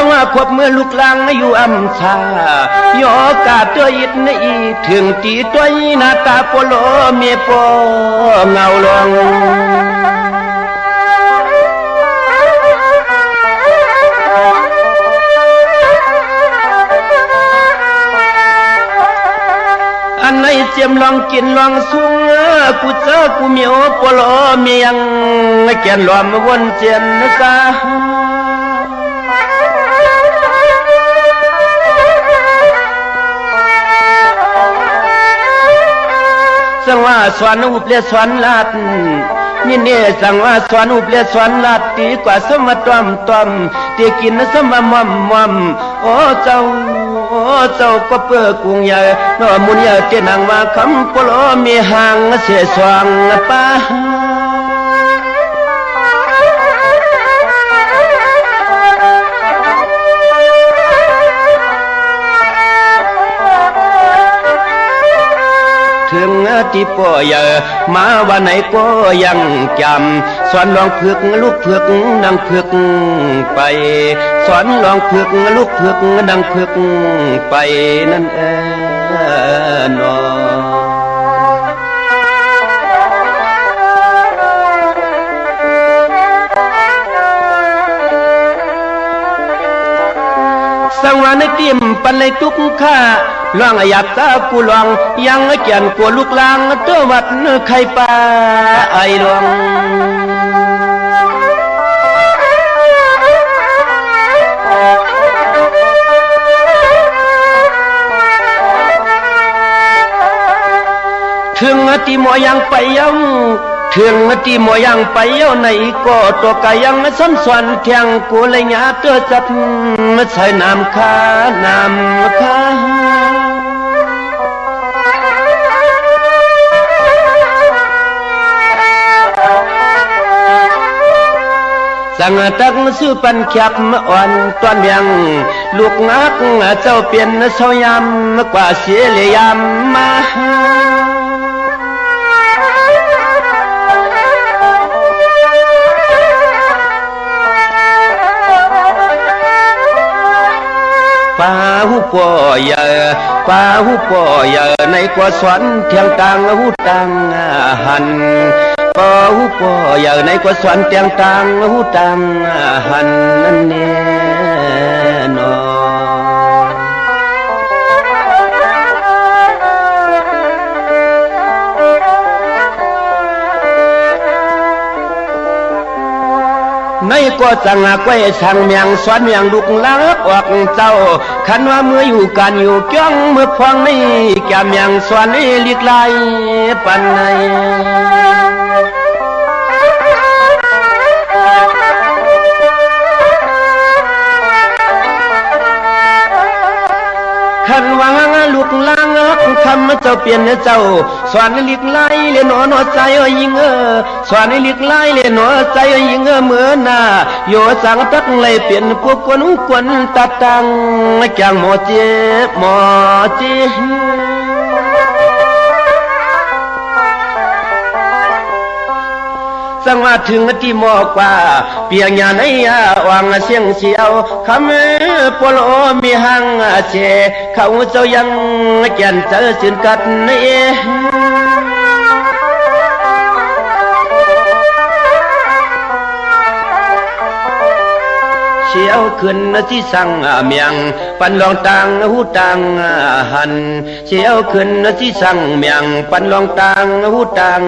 งว่าควบมือลูกลางอยู่อำชายอกาตัวอิดในอีถึงตีตัวหน้าตาโปโลเมียโปเงาลงอันไหนเจียมลองกินลองสูงกูเจอกูเมียวโปโลเมียงแกนลอมวนเจียนซาสังว่าสวนอุปเลสวนลาดนี่เนี่ยสังว่าสวนอุปเลสวนลาดตีกว่าสมตอมตอมตีกินสมมอมมอมโอ้เจ้าก็เปื้อกุ้งใหญ่นอมุนใหญ่เจนังว่าคำปลอมีหางเสียสว่างป้าถึงที่ป่อยมาวันไหนก็ยังจำสอนลองพึกลูกพึกดังพึกไปสอนลองพึกลูกพึกดังพึกไปนั่นนอสังวานติมปันเลยทุกข้าลองหยับตากูลองยังเกียนกูลูกลางตัววัดนึกใครป่าไอลวงถึงที่หมอยังไปยังถึงที่หมอยังไปเย้าในก็ตัวกายังซ้ำสวนเทียงกูเลยหยาเตือจัดใส่น้ำข้าสังตักสู้ปันขับอ่อนตอนยังลูกงักเจ้าเปลี่ยนเสายำกว่าเสียเลยยำมาป้าหูปอยในกว่าสวนเทียงตังหูตังหันป้าหูปอยในกว่าสวนเทียงตังหูตังหันนั่นแน่นอในก็จังก้อยช่างเมียงสวนเมียงลูกลักออกเจ้าขันว่าเมื่ออยู่กันอยู่จ้องเมื่อพวงในแก่เมียงสวนในลิกไลปันในขันว่าลูกลังคำเจ้าเปลี่ยนเจ้าสวนลิกไลเลนอนใจยิงสวนลิกไลเลนอใจยิงเมื่อหน้าโยสังตักเลยเปลี่ยนพวกกวนตัดตังแกงหมอเจสังว่าถึงที่หมอกว่าเปียงยาในวางเสียงเสียวคำปลอมีหังเชเขาเจ้ายังแก่นเจอสินกัดนี่เชียวขึ้นที่สั่งเมียงปันลองตังหูตังหันเชียวขึ้นที่สั่งเมียงปันลองตังหูตัง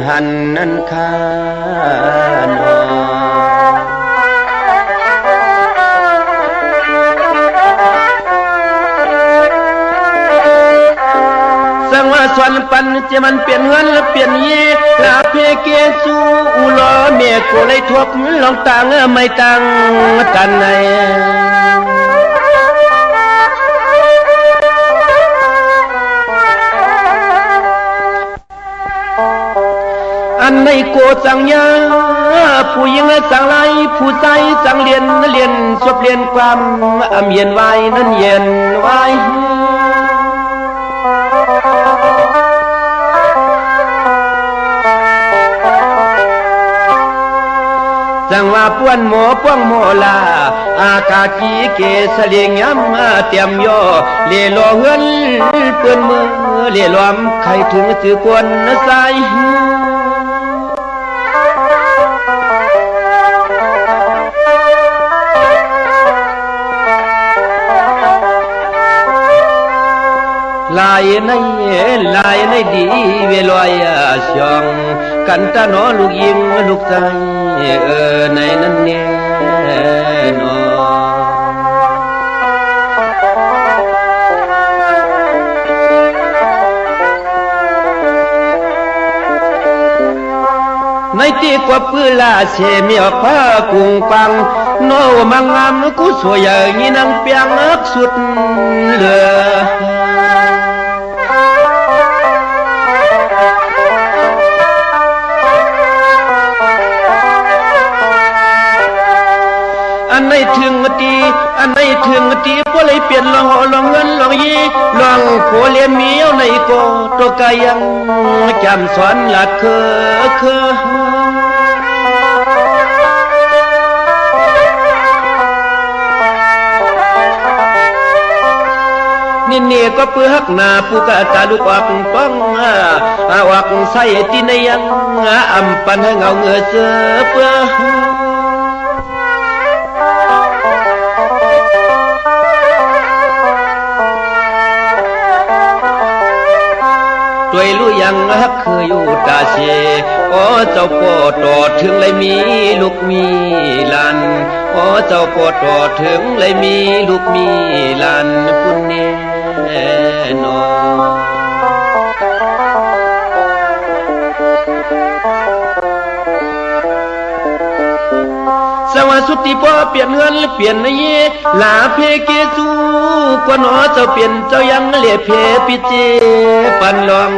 หันนั่นข้านอสังว่าสวนปันจะมันเปลี่ยนเงินและเปลี่ยนยีลาเพเกสูอุลอเมียกูเลยทบลองตังไม่ตังกันไหนอันในโกจังยาผู้หญิงสังไลผู้ใจจังเรียนสบเรียนความเย็นไว้นั้นเย็นไว้ จังว่าป้วนหมอป้วงโมลาอากากีเกสเลียงย้ำเตรียมย่อเล่ล่อเฮือนเปื้อนมือเล่ล้อมใครถึงถือกวนสายลายในดีเวลอยช่องกันตาหนอลูกยิงลูกใจในนั้นแน่นอในที่กว่าปื้ลาเสมีออกผ้ากุงปังโนมังงามกูสวยอย่างนี้นังเปียงอักสุดเหลืออันไหนถึงตีพวกเลยเปลี่ยนลองลองเงินลองยีลองผัวเลี้ยงเมียวในก็ตัวกายังจำสอนหลักนี่ก็เปื้อหักหน้าผู้กะตาลูกอักป้องอักใส่ตีในยังอำปันให้เงาเงือเสือเปื้อด้วยรู้ยังฮักเคยอยู่ตาเชโอ้เจ้าพ่อตอดถึงเลยมีลูกมีหลานโอ้เจ้าพ่อตอดถึงเลยมีลูกมีหลานคุณแน่นอสวัสดีพ่อเปลี่ยนเงินเปลี่ยนในเยลาเพเกจูกว่าน้อเจ้าเปลี่ยนเจ้ายังเลียเพปิเจปันลอง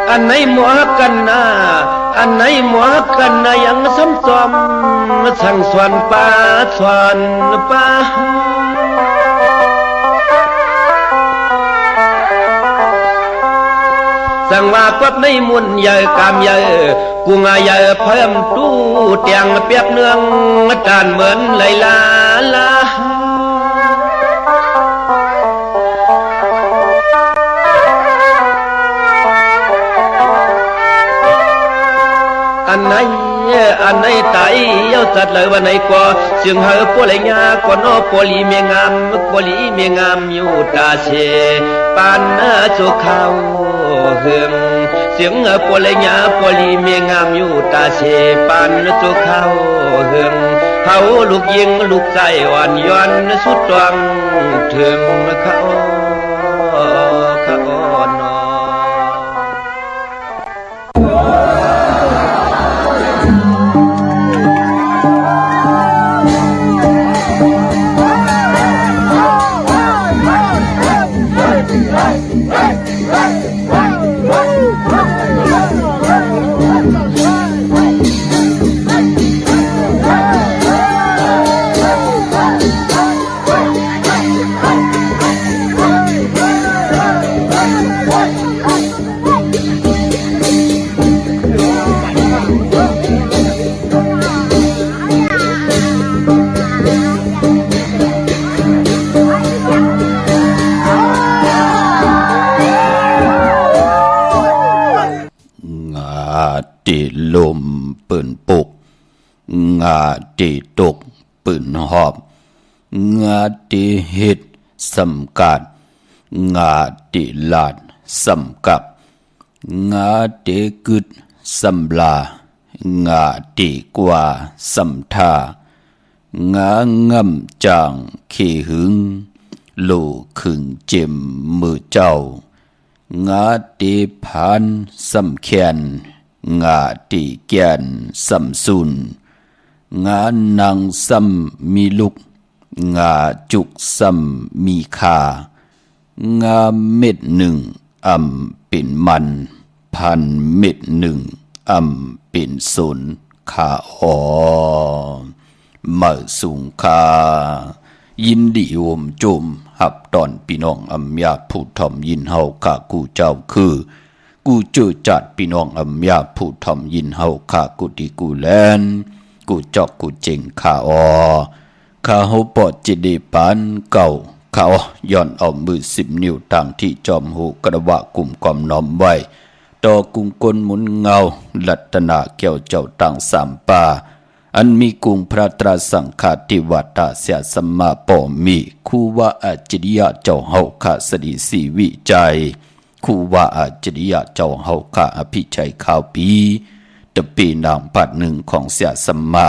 อันไหนหมวกันนะยังซ้ำซ้อมสั่งสวนป่าสั่งว่ากับในมุนใหญ่กามใหญ่กุงใหญ่เพิ่มตู้เตียงเปียกเนืองจานเหมือนไหลลาอันไหนตายเย้าจัดเลยวันไหนก็จึงหาพวกไรเงี้ยก็นอพลีเมียงามอยู่ตาเชปานจุเขาเฮืองเสียงพวกไรเงี้ยพลีเมียงามอยู่ตาเชปานจุเขาเฮืองเฮาลูกยิงลูกใจอ่อนย้อนสุดตวงถึงเขาตีลมปืนปุกงาตีตกปืนหอบงาตีหิดสำกัดงาตีลาดสำกับงาตีกึดสำลางาตีกว่าสำทางางำจางขี้หึงลูกขึงเจ็มมือเจ้างาตีพันสำเขียนงาตีแก่นสำสุนงานังสำมีลุกงาจุกสำมีคางาเม็ดหนึ่งเป็นมันพันเม็ดหนึ่งเป็นสนขามาสูงคายินดีวมจุม หับตอนพี่น้องอำยาผู้ทอมยินเฮาข้ากูเจ้าคือกูเจอจัดพี่น้องอำยาผู้ทอมยินเฮาข้ากูดีกูแลนกูจอกกูเจงข้าข้าเฮาปอดจิเดปันเก่าเขาย้อนเอามือ10 นิ้วต่างที่จอมหูกระวะกลุ่มความน้อมไว้ต่อกุงกลหมุนเงาลัตนาแก้วเจ้าต่างสามป่าอันมีกุงพระตราสังฆาติวัตตาเสียสมมาปอมีคูว่าอาจริยะเจ้าเฮาข้าสดีสีวิจัยคูว่าอาจริยะเจ้าเฮาข้าอภิชัยข้าวปีตะปีนางปัดหนึ่งของเสียสมมา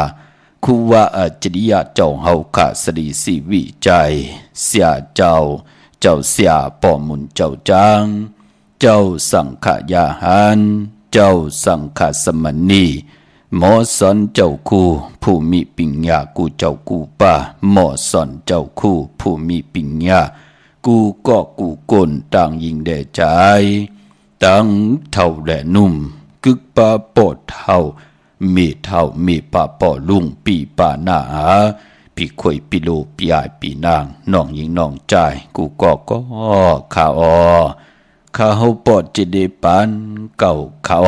คูว่าอาจริยะเจ้าเฮาข้าสดีสีวิจัยเสียเจ้าเสียปอมุนเจ้าจางเจ้าสังขยาหารเจ้าสังขสมณีหมอสอนเจ้าคู่ผู้มีปิญญากูเจ้ากูป่าหมอสอนเจ้าคู่ผู้มีปิญญากูก็กูกลต่างยิงแด่ใจตั้งเท่าแหล่นุ่มกึกป่าปอดเท่ามีเท่ามีป่าปอลุงปีป่าหน้าหาพี่ข่อยพี่โลพี่อายพี่นางน้องยิงน้องใจกูก็ข้าข้าเฮาปอดจิเดปันเก่าเขา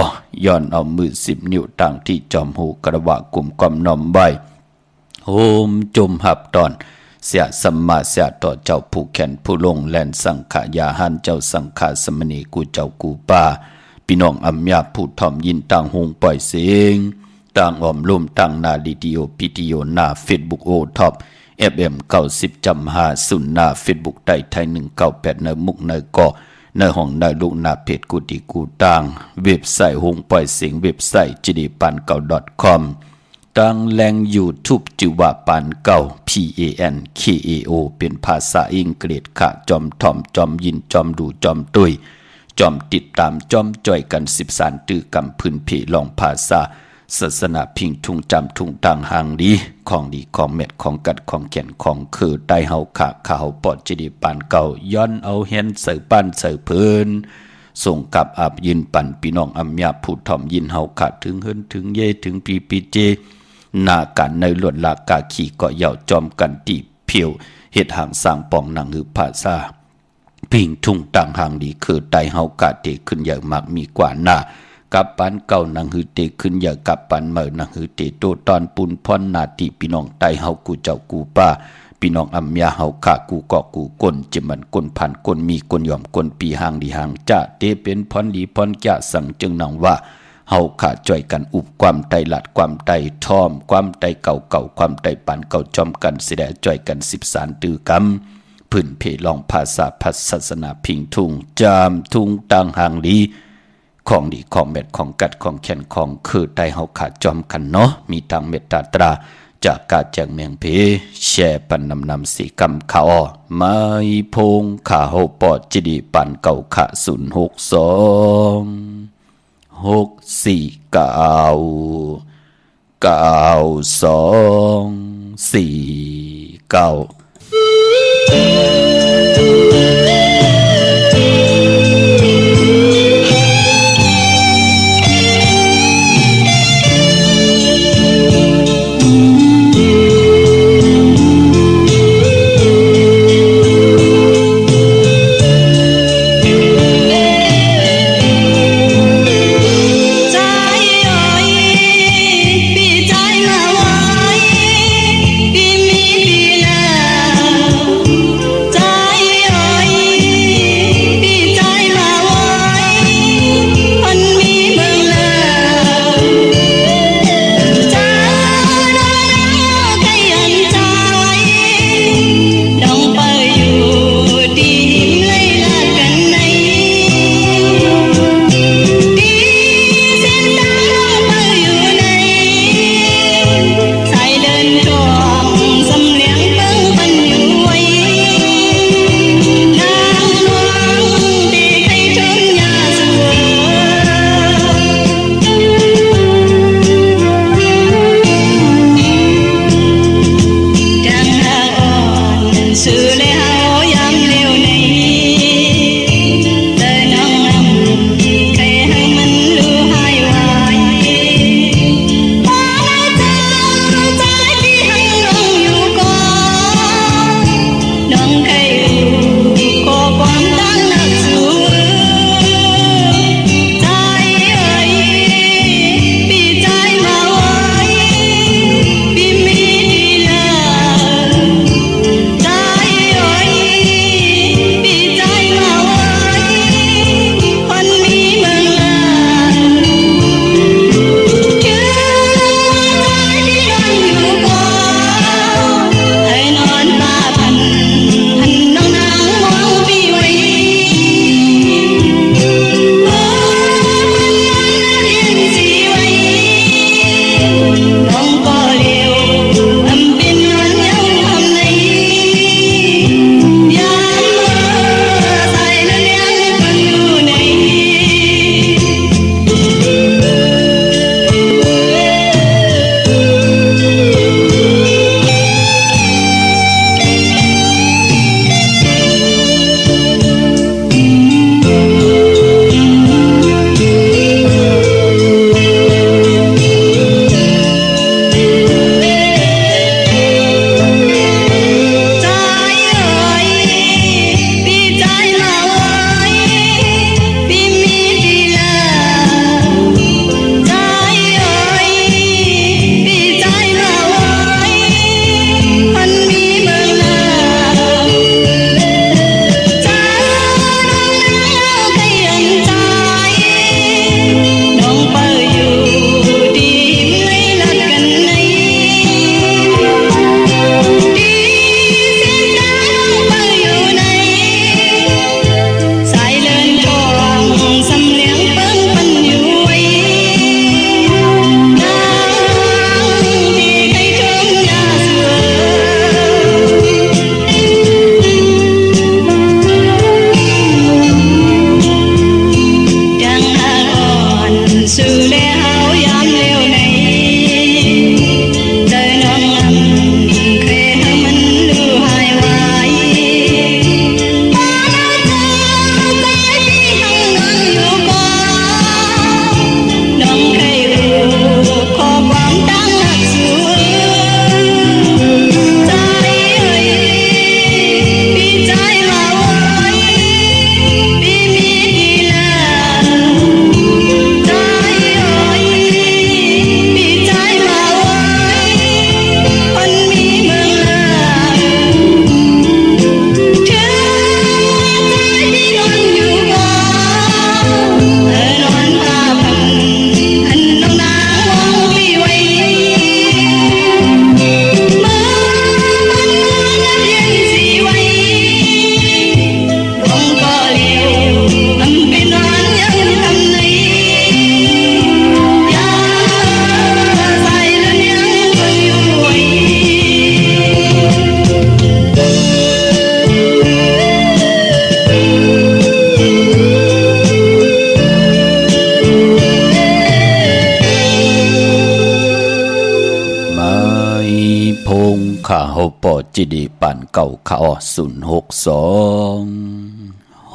ย้อนเอามือ10 นิ้วต่างที่จอมหูกระวะกลุ่มความน้อมใบโฮมจมหับตอนเสียสัมมาเสียต่อเจ้าผู้แขนผู้ลงแลนสังขายาหันเจ้าสังขาสมณีกูเจ้ากูป่าพี่น้องอำยาผู้ทอมยินต่างหงปล่อยเสียงต่างอ้อมลุ่มต่างนาลีดีโอพิดีโอหน้าเฟซบุ๊กโอท็อปFM 90.5หน้าเฟซบุ๊กไต้ไทย198ในมุกในเกาะในห้องในลูกนาเพจกูดีกูต่างเว็บไซต์หงปล่อยเสียงเว็บไซต์จิดีปันเก่า .com ต่างแหล่ง YouTube จิว่าปันเก่า PANKAO เป็นภาษาอังกฤษค่ะจอมทอมจอมยินจอมดูจอมตุยจอมติดตามจอมจ่อยกัน13ตื้อกำพื้นเพลองภาษาศาสนาพิงทุงจำทุงต่างหางดีของเม็ดของกัดของแก่นของคือไตเฮาขะข้าวปอดจิดีปานเก่าย้อนเอาเห็นเสือปั้นเสือเพิ่นส่งกับอาบยินปันพี่น้องอำยาผู้ทอมยินเฮาขะถึงเฮินถึงเยถึงปีเจหน้ากันในหลวดลากาขี่ก็เหย่าจอมกันตีเพียวเฮ็ดหางสร้างปองหนังหือภาษาพิงทุงต่างหางดีคือไตเฮากะเตขึ้นอย่างมากมีกว่าหน้ากับปันเก่านังหือเตขึ้นอย่ากับปันเมื่อนังหือเตโตตอนปุนพรนาติพี่น้องไตเฮากูเจ้ากูป้าพี่น้องอำยาเฮาขะกูเกาะกูก้นจิมันก้นพันก้นมีก้นยอมก้นปีหางดีหางจะเตเป็นพรดีพรจะสั่งจึงนังว่าเฮาขะจ่อยกันอุบความไตหลัดความไตทอมความไตเก่าความไตปันเก่าจอมกันเสดจ่อยกัน13ตื้อกำพื้นเพลองภาษาพัฒศาสนาพิงทุงจามทุงต่างหางดีของดีของเม็ดของกัดของแขนของคือไตเฮาขาดจอมกันเนาะมีทางเมตตาตราจากกาแจงเมียงเพแช่ปันนำสีกำขาอ้อไม่พงขาเฮาปอดจิดีปันเก่าขะ06294 ใจ เฮาปอจิดีปันเก่าข่าว062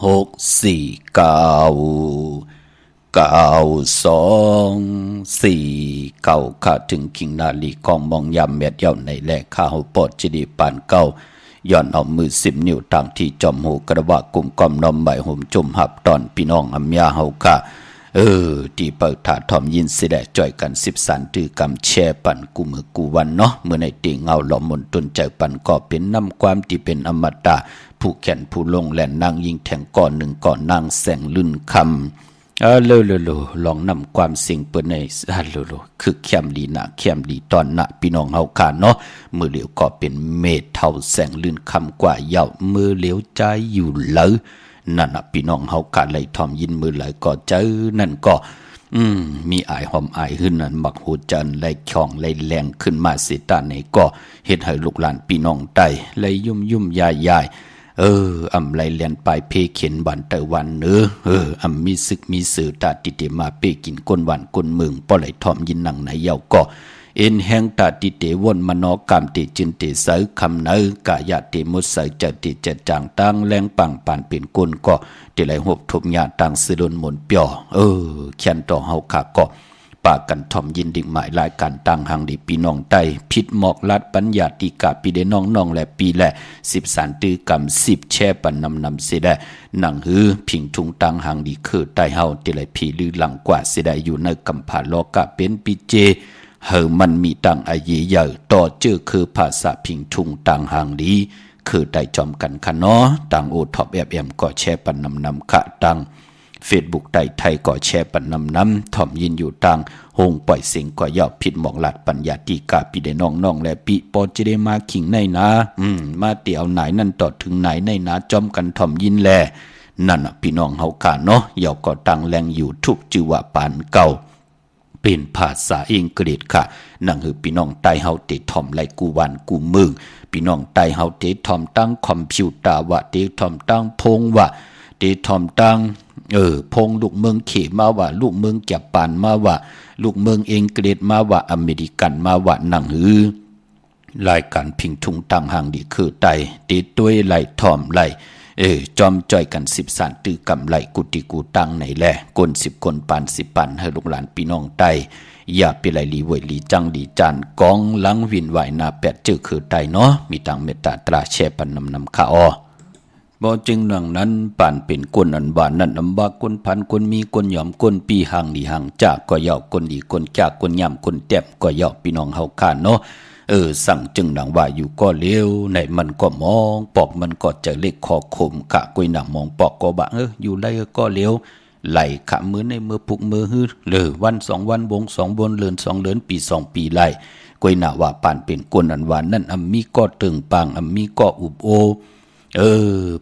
649 ค่ะถึงคิงนาลีกองมองยามแมดเย่าในแลข้าเฮาปอจิดีปันเก่าย้อนเอามือ10 นิ้วทางที่จอมหูกระบะกลุ่มกอมน้อมใบห่มจุ่มหับตอนพี่น้องอำยาเฮาค่ะที่เปิดถาทอมยินสิแดจ่อยกัน10 สันตือกำแช่ปันกูมือกูวันเนาะเมื่อในตีเงาหล่อมนตนใจปันก็เป็นน้ำความที่เป็นอมตะผู้แขนผู้ลงแหลนนางยิงแทงก่อนหนึ่งก่อนนางแสงลื่นคำลองนำความสิ่งเปิดในคือแคมลีนะแคมลีตอนนะพี่น้องเฮาค่ะเนาะมือเหลียวก็เป็นเมฆเท่าแสงลื่นคำกว่าเยามือเหลียวใจอยู่เลยนั่นน่ะพี่น้องเฮาค่ะเลยทอมยินมือไหลก็เจอนั่นก็มีอายหอมอายขึ้นนั่นบักหูจันไหลช่องไหลแรงขึ้นมาสิตาไหนก็เฮ็ดให้ลูกหลานพี่น้องใต้ไหลยุ่มยายอำไหลเลียนไปเพเข็นบันเตวันอำมีศึกมีสื่อตาติเตมาเปกินก้นวันก้นมึงป้อไหลทอมยินหนังไหนเยาก็เอ็นแห่งตาติเตวนมโนกรรมติจินติเสยคำเนกายะติมุสเสยจะติจะจางตั้งแรงปังปานเป็นกุนก็ติไหลหบทุบญาตังสิลนหมุนเปียวเขียนต่อเฮาขาก็ปากกันทอมยินดิ่งหมายรายการตั้งหังดีปีน้องไตผิดหมอกลัดปัญญาติกาปีเดน้องและปีแหละ10 สันตือกรรม10 แช่ปันนำเสได้หนังหือพิงทุงตั้งหังดีคือไตเฮาติไหลผีลือหลังกว่าเสได้อยู่ในกำผาโลกะเป็นปีเจมันมีตังอายีใหญ่ต่อเจอคือภาษาพิงทุงต่างหางดีคือได้จอมกันคะเนาะต่างโอท็อปFMก็แชร์ปันนำค่ะต่างเฟซบุ๊กไทยก็แชร์ปันนำถ่อมยินอยู่ต่างหงปล่อยเสียงก็ย่อผิดหมอกหลัดปัญญาติกาปีได้น้องและปีปอจะได้มาขิงในนะมาเตี่ยวไหนนั่นต่อถึงไหนในนะจอมกันถ่อมยินแลนั่นพี่น้องเฮาค่ะเนาะย่อก็ตั้งแรงอยู่ทุกจือว่าปานเก่าเป็นภาษาอังกฤษค่ะนั่นคือพี่น้องไต้เฮาเตทอมไลกูวันกูมึงพี่น้องไต้เฮาเตทอมตั้งคอมพิวเตอร์ว่าเตทอมตั้งพงว่าเตทอมตั้งพงลูกเมืองเขมาว่าลูกเมืองญี่ปุ่นมาว่าลูกเมืองอังกฤษมาว่าอเมริกันมาว่านั่นคือรายการพิงทุงตั้งห่างดีคือไต้เตต้วยไลทอมไลจอมจ่อยกัน10 สันตือกำไหลกุติกูตังไหนแลคน10 คนปาน10 ปันให้ลูกหลานพี่น้องไตอย่าไปไหลลีเวยลีจังดีจานกองหลังวินไหวนาแปดจื้อคือไตเนาะมีตังเมตตาตราแช่ปันนำข้าอ้อบ่จึงหนังนั้นปานเป็นก้นอันบานนั่นอำบาก้นพันก้นมีก้นหย่อมก้นปีห่างดีห่างจากก็ย่อก้นดีก้นจากก้นย่ำก้นแต้มก็ย่อพี่น้องเฮาข้านเนาะสั่งจึงดังว่าอยู่ก็เลี้ยวในมันก็มองปอกมันก็จะเล็กคอคมกะกวยหนังมองปอกก็บะอยู่ได้ก็เลี้ยวไหลขะมือในมือพุกมือฮือเลยวัน2 วันบง2 บนเลือน2 เดือนปี2 ปีไหลกวยหนาว่าปานเป็นกวนอันวานนั่นมีก็ตึงปางมีก็อุบโอ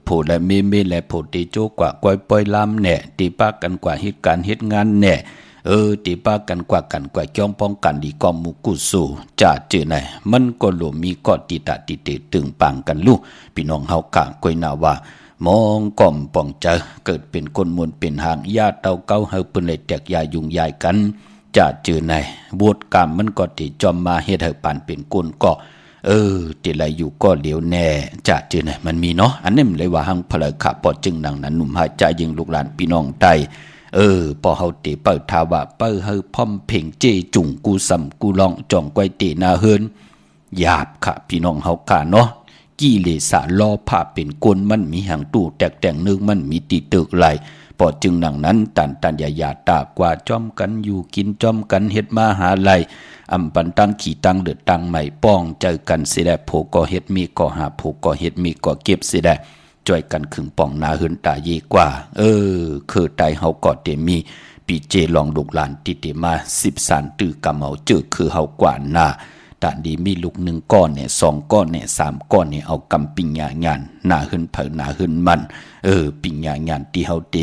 โผและเมและโผเตโจกว่ากวยปล่อยลำแหน่ตีปากกันกว่าเหตุการณ์เหตุงานแหน่ตีปากันกว่าจ้องป้องกันดีกอมมุกุสูจ่าเจอไหนมันก็หลวมมีก็ติตาติเตตึงปังกันลูกพี่น้องเฮากะกวยนาว่ามองก่อมป่องเจอเกิดเป็นคนมวลเป็นหางญาติเต้าเก้าเฮาเปิ้นเลยแตกยายุงยายกันจ่าเจอไหนบวชกรรมมันก็ติจอมมาเฮ็ดให้ปานเป็นคนก็ติไหลอยู่ก็เหลียวแน่จ่าเจอไหนมันมีเนาะอันนี้มันเลยว่าหังพลขะปอจึงหนังนั้นหนุ่มหาใจยิงลูกหลานพี่น้องไตพอเฮาเตเปิดทาวะเปิ้เฮาพร้อมเพ่งเจจุงกูสำกูลองจ่องก้อยเตนาเฮินหยาบค่ะพี่น้องเฮาค่ะเนาะกิเลสล้อผ้าเป็นกลมันมีหางตู้แตกแต่งนึงมันมีติตึกไหลพอจึงหนังนั้นตันยาตากว่าจ้อมกันอยู่กินจ้อมกันเฮ็ดมาหาไหลอำปันตั้งขี่ตั้งเดือดตั้งใหม่ป้องเจอกันสิได้โผก็เฮ็ดมีก็หาโผก็เฮ็ดมีก็เก็บสิได้จ่อยกันขึงป่องนาหืนตาเยกว่าคือไตเฮาก็เตมีปีเจลองลูกหลานติเตมา10 สันตือกำเอาเจอคือเฮากว่านาตาดีมีลูก1 ก้อนเนี่ย2 ก้อนเนี่ย3 ก้อนเนี่ยเอากำปิญญางานนาหืนเผานาหืนมันปิญญางานที่เฮาเต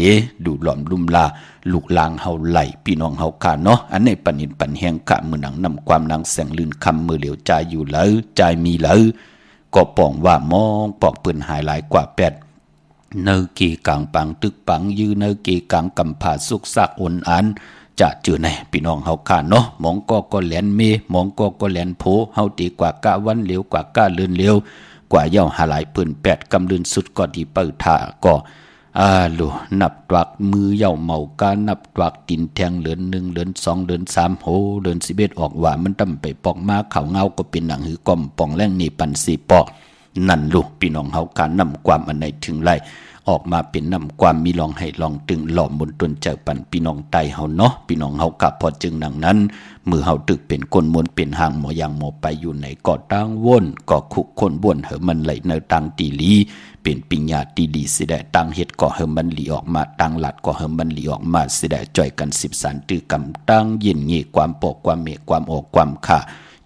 ดูหลอมลุ่มลาลูกลางเฮาไหลพี่น้องเฮาค่ะเนาะอันนี้ปนินปันแหงกะมือหนังนำความนางแสงลื่นคำมือเหลียวใจอยู่แล้วใจมีแล้วก็ป่องว่ามองปอกปืนหายหลายกว่า8เนกีกังปังตึกปังยืนเนกีกังกำผาสุกซักอ่อนอัน จะเจอในพี่น้องเฮาค่ะเนาะหมองก็แหลนเมหมองก็แหลนโพเฮาตีกว่ากะวันเหลียวกว่ากะเลือนเหลียวกว่าเย่าหาหลายปืน8กำลืนสุดก็ดีเปิดท่าก็ลูนับตวักมือเย่าเมากานับตวักตินแทงเหลือน1เหลือน2เหลือน3โหเหลือน11ออกว่ามันตํไปปอกมาเขาเงาก็เป็นหนังหือกอมป่องแรงนี่ปัน4ปอกนั่นลูกพี่น้องเฮาการนำความอันใดถึงไรออกมาเป็นนำความมีลองให้ลองตึงหล่อมบนตนเจอปันพี่น้องไตเฮาเนาะพี่น้องเฮากะพอจึงดังนั้นมือเฮาตึกเป็นก้นมวนเป็นหางหมอยังหมอไปอยู่ไหนก็ตั้งว่นก็คุกคนบ่วนเหอมันไหลในตังตีลีเป็นปิญญาตีดีสิได้ตังเฮ็ดก็เหอมันหลีออกมาตังหลัดก็เหอมันหลีออกมาสิได้จ่อยกัน10สารตื้อกำตั้งเย็นงี้ความปอกความเมความออกความค่า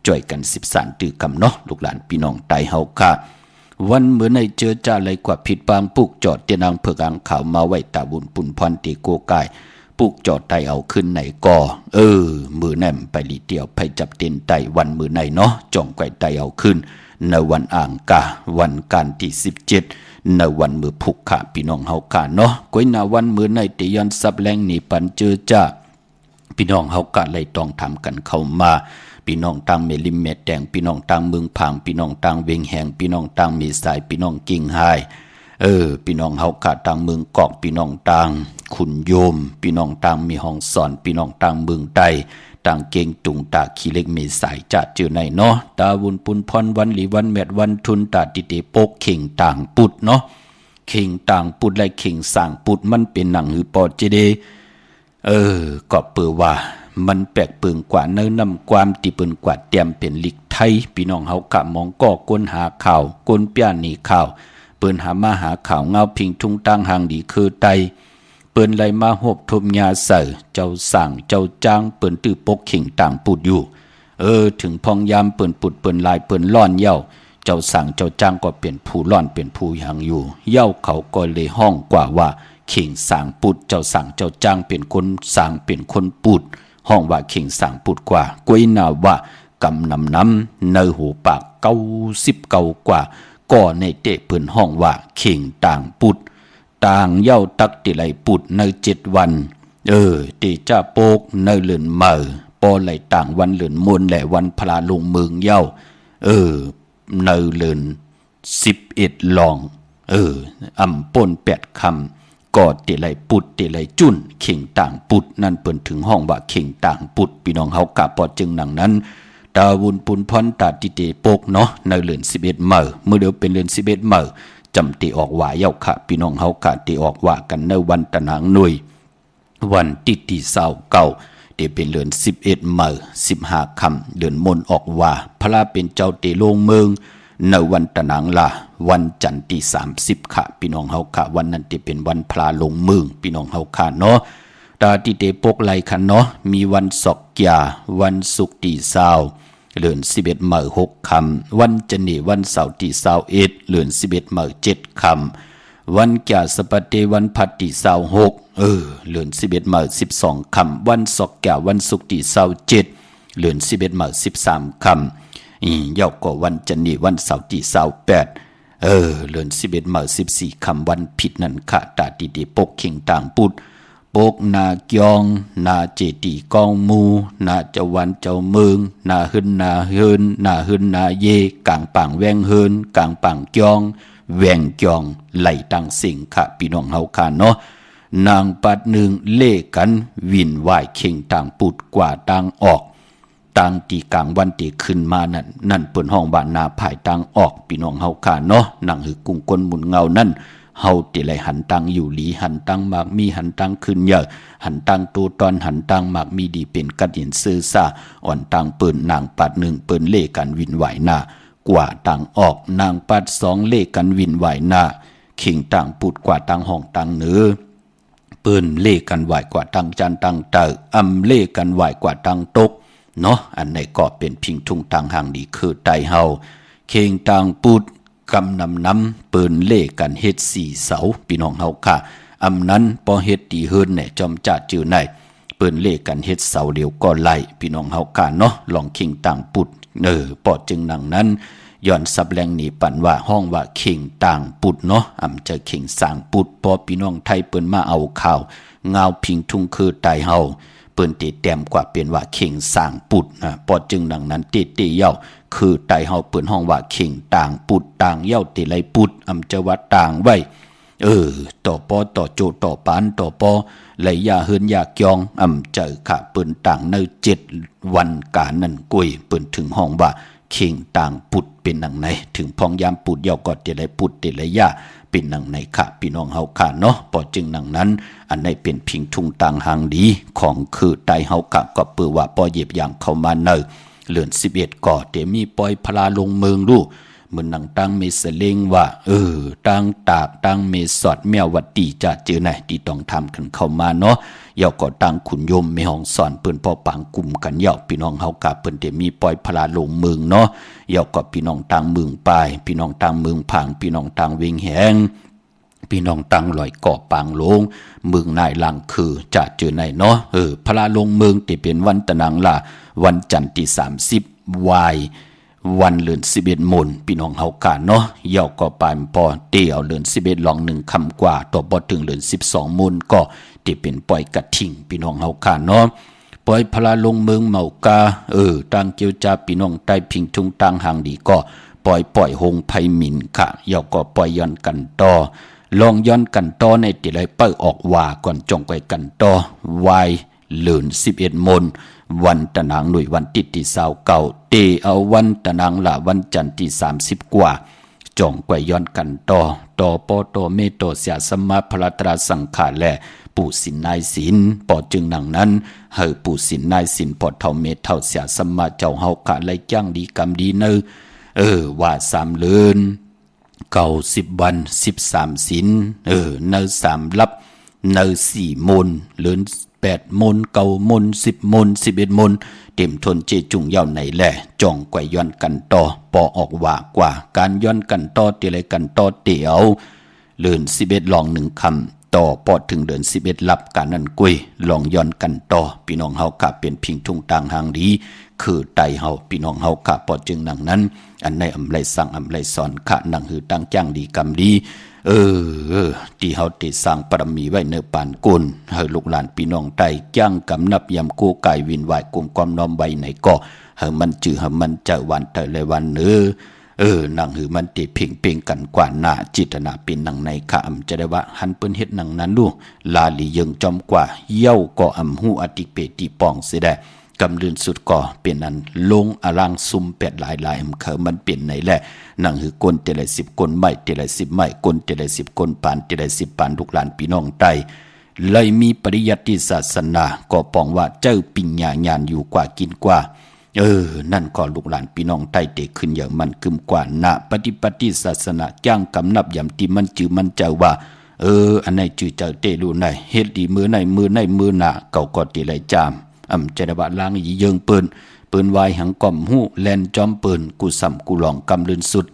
จ่อยกัน10สารตื้อกำเนาะลูกหลานพี่น้องไตเฮาค่ะวันเมื่อในเจอจ่าเลยกว่าผิดบางปุกจอดเตียนางเผือกอังข่าวมาไว้ตาบุญปุ่นพรตีโกกายปุกจอดไตเอาขึ้นไหนก่อมือแนมไปลีเดียวไปจับเตียนไตวันมือไหนเนาะจ่องไก่ไตเอาขึ้นในวันอ่างกาวันการที่17ในวันมือพุกขาพี่น้องเฮาขาเนาะก้อยนาวันมือในตีย้อนซับแรงหนีปันเจอจ่าพี่น้องเฮากะเลยต้องทำกันเข้ามาพี่น้องต่างเมลิมเมตแดงพี่น้องต่างเมืองผางพี่น้องต่างเวียงแหงพี่น้องต่างมีสายพี่น้องกิ่งหายพี่น้องเฮากะต่างเมืองกอกพี่น้องต่างขุนโยมพี่น้องต่างมีห้องสอนพี่น้องต่างเมืองใต้ต่างเก่งตุงตาขี้เล็กมีสายจะเจอในเนาะตาวุนปุนพรวันหลีวันแมดวันทุนตาติเตโปกเข่งต่างปุดเนาะเข่งต่างปุดและเข่งสร้างปุดมันเป็นหนังหือปอเจเดก็เปิดว่ามันแปลกเปิงกว่าเนื้อนำความที่เปินกว่าเตรียมเป็นลิกไทยพี่น้องเฮากะมองก็ก้นหาข่าวก้นเปี้ยนหนีข่าวเปิ้นหามาหาข่าวเงาพิงทุ่งตั้งหางดีคือไตเปิ้นไหลมาหบทมยาเสือเจ้าสั่งเจ้าจ้างเปิ้นตื้อปกเข่งต่างปุดอยู่ถึงพองยามเปิ้นปุดเปิ้นลายเปิ้นล่อนเย้าเจ้าสั่งเจ้าจ้างก็เป็นผู้ล่อนเป็นผู้ยังอยู่เย้าเขาก็เลยห้องกว่าว่าเข่งสั่งปุดเจ้าสั่งเจ้าจ้างเป็นคนสั่งเป็นคนปุดห้องว่าเข่งสั่งปุดกว่าก้วยนาว่ากำนำน้ำในหูปาก90กว่าก็ในเตะเปิ้นห้องว่าเข่งต่างปุดต่างเย้าตักติไหลปุดใน7วันเตจ้าโปกในเลือนเมื่อปอไหลต่างวันเลือนมนและวันพลาลงเมืองเย้าในเลือน11ลองอำป่น8คำก็ติไหลปุดติไหลจุ่นเข่งต่างปุดนั่นเปิ้นถึงห้องว่าเข่งต่างปุดพี่น้องเฮากะปอจึงหนังนั้นตาวุนปุนพรตาติเตโปกเนาะในเลือน11เมื่อเดียวเป็นเลือน11เมื่อจำตีออกว่าเย้าค่ะพี่น้องเฮากะตีออกว่ากันในวันตะนางหน่วยวันที่29เดเป็นเดือน11เมื่อ15ค่ำเดือนมนออกว่าพระเป็นเจ้าเตโลงเมืองในวันตะนางละวันจันทร์ที่30ค่ะพี่น้องเฮาค่ะวันนั้นที่เป็นวันพระลงเมืองพี่น้องเฮาค่ะเนาะตาติเตปกไหลค่ะเนาะมีวันศอกยาวันศุกร์ที่20เดือน11เมื่อ6ค่ำวันจันทร์วันเสาร์ที่21เดือน11เมื่อ7ค่ำวันแก่สปะเตวันพัดที่26เดือน11เมื่อ12ค่ำวันศอกยาวันศุกร์ที่27เดือน11เมื่อ13ค่ำเย้าก็วันจันทร์วันเสาร์ที่28เดือน11เมื่อ14ค่ำวันผิดนั่นค่ะตาติเตปกเข่งต่างปุดปกนาเกียงนาเจตีกองมูนาเจ้าวันเจ้าเมืองนาหึนนาเฮินนาหึนนาเยกลางป่างแวงเฮินกลางป่างเกียงแวงเกียงไหลตังสิงค่ะพี่น้องเฮาค่ะเนาะนางปัดหนึ่งเล่กันวินไหวเข่งต่างปุดกว่าต่างออกต่างตีกลางวันตีขึ้นมานั่นเปิ้นห้องบ้านนาภายต่างออกพี่น้องเฮาค่ะเนาะนั่งหือกุ้งก้นหมุนเงานั่นเฮาติไหลหันตังอยู่หลีหันตังมากมีหันตังขึ้นเยอะหันตังตูตอนหันตังมากมีดีเป็นกัดหินซื่อซาอ่อนตังเปิ้นนางปัดหนึ่งเปิ้นเล่กันวินไหวหน้ากว่าตังออกนางปัด2เล่กันวินไหวหน้าเข่งตังปุดกว่าตังห้องตังเหนือเปิ้นเล่กันไหวกว่าตังจันตังเตอเล่กันไหวกว่าตังตกเนาะอันไหนก็เป็นพิงทุ่งตังห่างดีคือไตเฮาเข่งตังปุดกำนำน้ำเปิ้นเล่กันเฮ็ด4เสาพี่น้องเฮาค่ะนั้นพอเฮ็ดดีเฮินเนี่ยจอมจัดจื้อไหนเปิ้นเล่กันเฮ็ดเสาเดียวก็ไล่พี่น้องเฮาค่ะเนาะลองเข่งต่างปุดปอดจึงหนังนั้นย้อนสับแรงนี่ปั่นว่าห้องว่าเข่งต่างปุดเนาะจะเข่งสร้างปุดพอพี่น้องไทยเปิ้นมาเอาข่าวเงาพิงทุ่งคือไตเฮา เปิ้นติแต้มกว่าเป็นว่าเข่งสร้างปุดนะปอจึงดังนั้นติเย้าคือไตเฮาเปิ้นห้องว่าเข่งต่างปุดต่างเย้าติไหลปุดอำจะว่าต่างไว้ต่อปอต่อโจต่อปานต่อปอไหลยาเฮินยากยองอำเจอค่ะเปิ้นต่างใน7วันกานั่นกุยเปิ้นถึงห้องว่าเข่งต่างปุดเป็นดังไหนถึงพองยามปุดเย้าก็ติไหลปุดติไหลยาเป็นดังไหนค่ะพี่น้องเฮาค่ะเนาะปอจึงดังนั้นอันไหนเป็นพิงทุงต่างหางดีของคือไตเฮาค่ะก็เปื้อว่าปอเหยียบอย่างเข้ามาเนอเลือน11ก่อเตมีปล่อยพลาลงเมืองดูมือนังตั้งเมสเลงว่าตั้งตากตั้งเมสอดแมววัดตีจะเจอไหนที่ต้องทำกันเข้ามาเนาะเยาก็ตั้งขุนยมเมห้องสอนเปิ้นพ่อปังกลุ่มกันเยาพี่น้องเฮากะเปิ้นเตมีปล่อยพลาลงเมืองเนาะเยาก็พี่น้องต่างเมืองปลายพี่น้องต่างเมืองผางพี่น้องต่างเวงแหงพี่น้องตั้งลอยเกาะปางลงเมืองนายลังคือจะเจอไหนเนาะพลาลงเมืองที่เป็นวันตะนังล่ะวันจันทร์ที่30วายวันเลือน11มนพี่น้องเฮากะเนาะเยาก็ปานพอเตียวเลือน11ลอง1คำกว่าต่อบ่ถึงเลือน12มนก็ที่เป็นปล่อยกระทิ่งพี่น้องเฮากะเนาะปล่อยพลาลงเมืองเมากาตังเกียวจาพี่น้องใต้พิงทุงตังหางดีก็ปล่อยหงไผหมินค่ะเยาก็ปล่อยย้อนกันต่อลองย้อนกันต่อในติไรเปิ้ออกว่าก่อนจงไปกันต่อวายเลือน11มนวันตะนางหน่วยวันติดที่29เตเอาวันตะนางละวันจันทร์ที่30กว่าจ่องกวยย้อนกันต่อปอโตเมโตเสียสมาพระตราสังขารและปู่สินนายศิลปอจึงนังนั้นเฮอปู่สินนายศิลปอเท่าเมเท่าเสียสมาเจ้าเฮากะไลจ้างดีกรรมดีเนว่า3เลือน90วัน13ศีลเน3ลับเน4มนเลือน8มน9มน10มน11มนเต็มทนเจจุงเย้าไหนแหละจ่องกวยย้อนกันต่อปอออกว่ากว่าการย้อนกันต่อติไรกันต่อเตียวเลือน11ลอง1คำต่อปอถึงเดือน11ลับการนั้นกุยลองย้อนกันต่อพี่น้องเฮากะเป็นพิงทุงต่างหางดีคือไตเฮาพี่น้องเฮากะปอจึงนังนั้นอันในอำไลสั่งอำไลสอนขะนังหือตั้งจ้างดีกรรมดีที่เฮาติสร้างปรมีไว้เนื้อปานกุลเฮาลูกหลานพี่น้องไตจ้างกำนับยำกู้กายวินไหวกุมความน้อมไว้ไหนก็เฮามันจื้อเฮามันเจอวันเตเลยวันนังหือมันติเพ่งกันกว่าหน้าจิตนาเป็นนังในขะอำจะได้ว่าหันเปิ้นเฮ็ดนังนั้นดูลาลียังจอมกว่าเย้าก็อำหูอติเปติปองเสียได้กำลืนสุดก่อเป็นนั้นลงอลังซุ่มเป็ดหลายเขามันเป็นไหนแหละนั่งหือกลเตละ10กลไม้เตละ10ไม้กลเตละ10กลปานเตละ10ปานลูกหลานพี่น้องไตเลยมีปริยัติศาสนาก็ปองว่าเจ้าปิญญาญาณอยู่กว่ากินกว่านั่นก็ลูกหลานพี่น้องไตเตขึ้นอย่างมันกึมกว่านะปฏิศาสนาจ้างกำนับยำที่มันจือมันเจ้าว่าอันไหนจือเจ้าเตรู้ไหนเฮ็ดดีมือไหนมือหน้าเก่าก็ติไหลจามจะได้ว่าล้างยีเยิงปืนวายหังก่อมหูแลนจอมปืนกูสัมกูหลองกำลืนสุด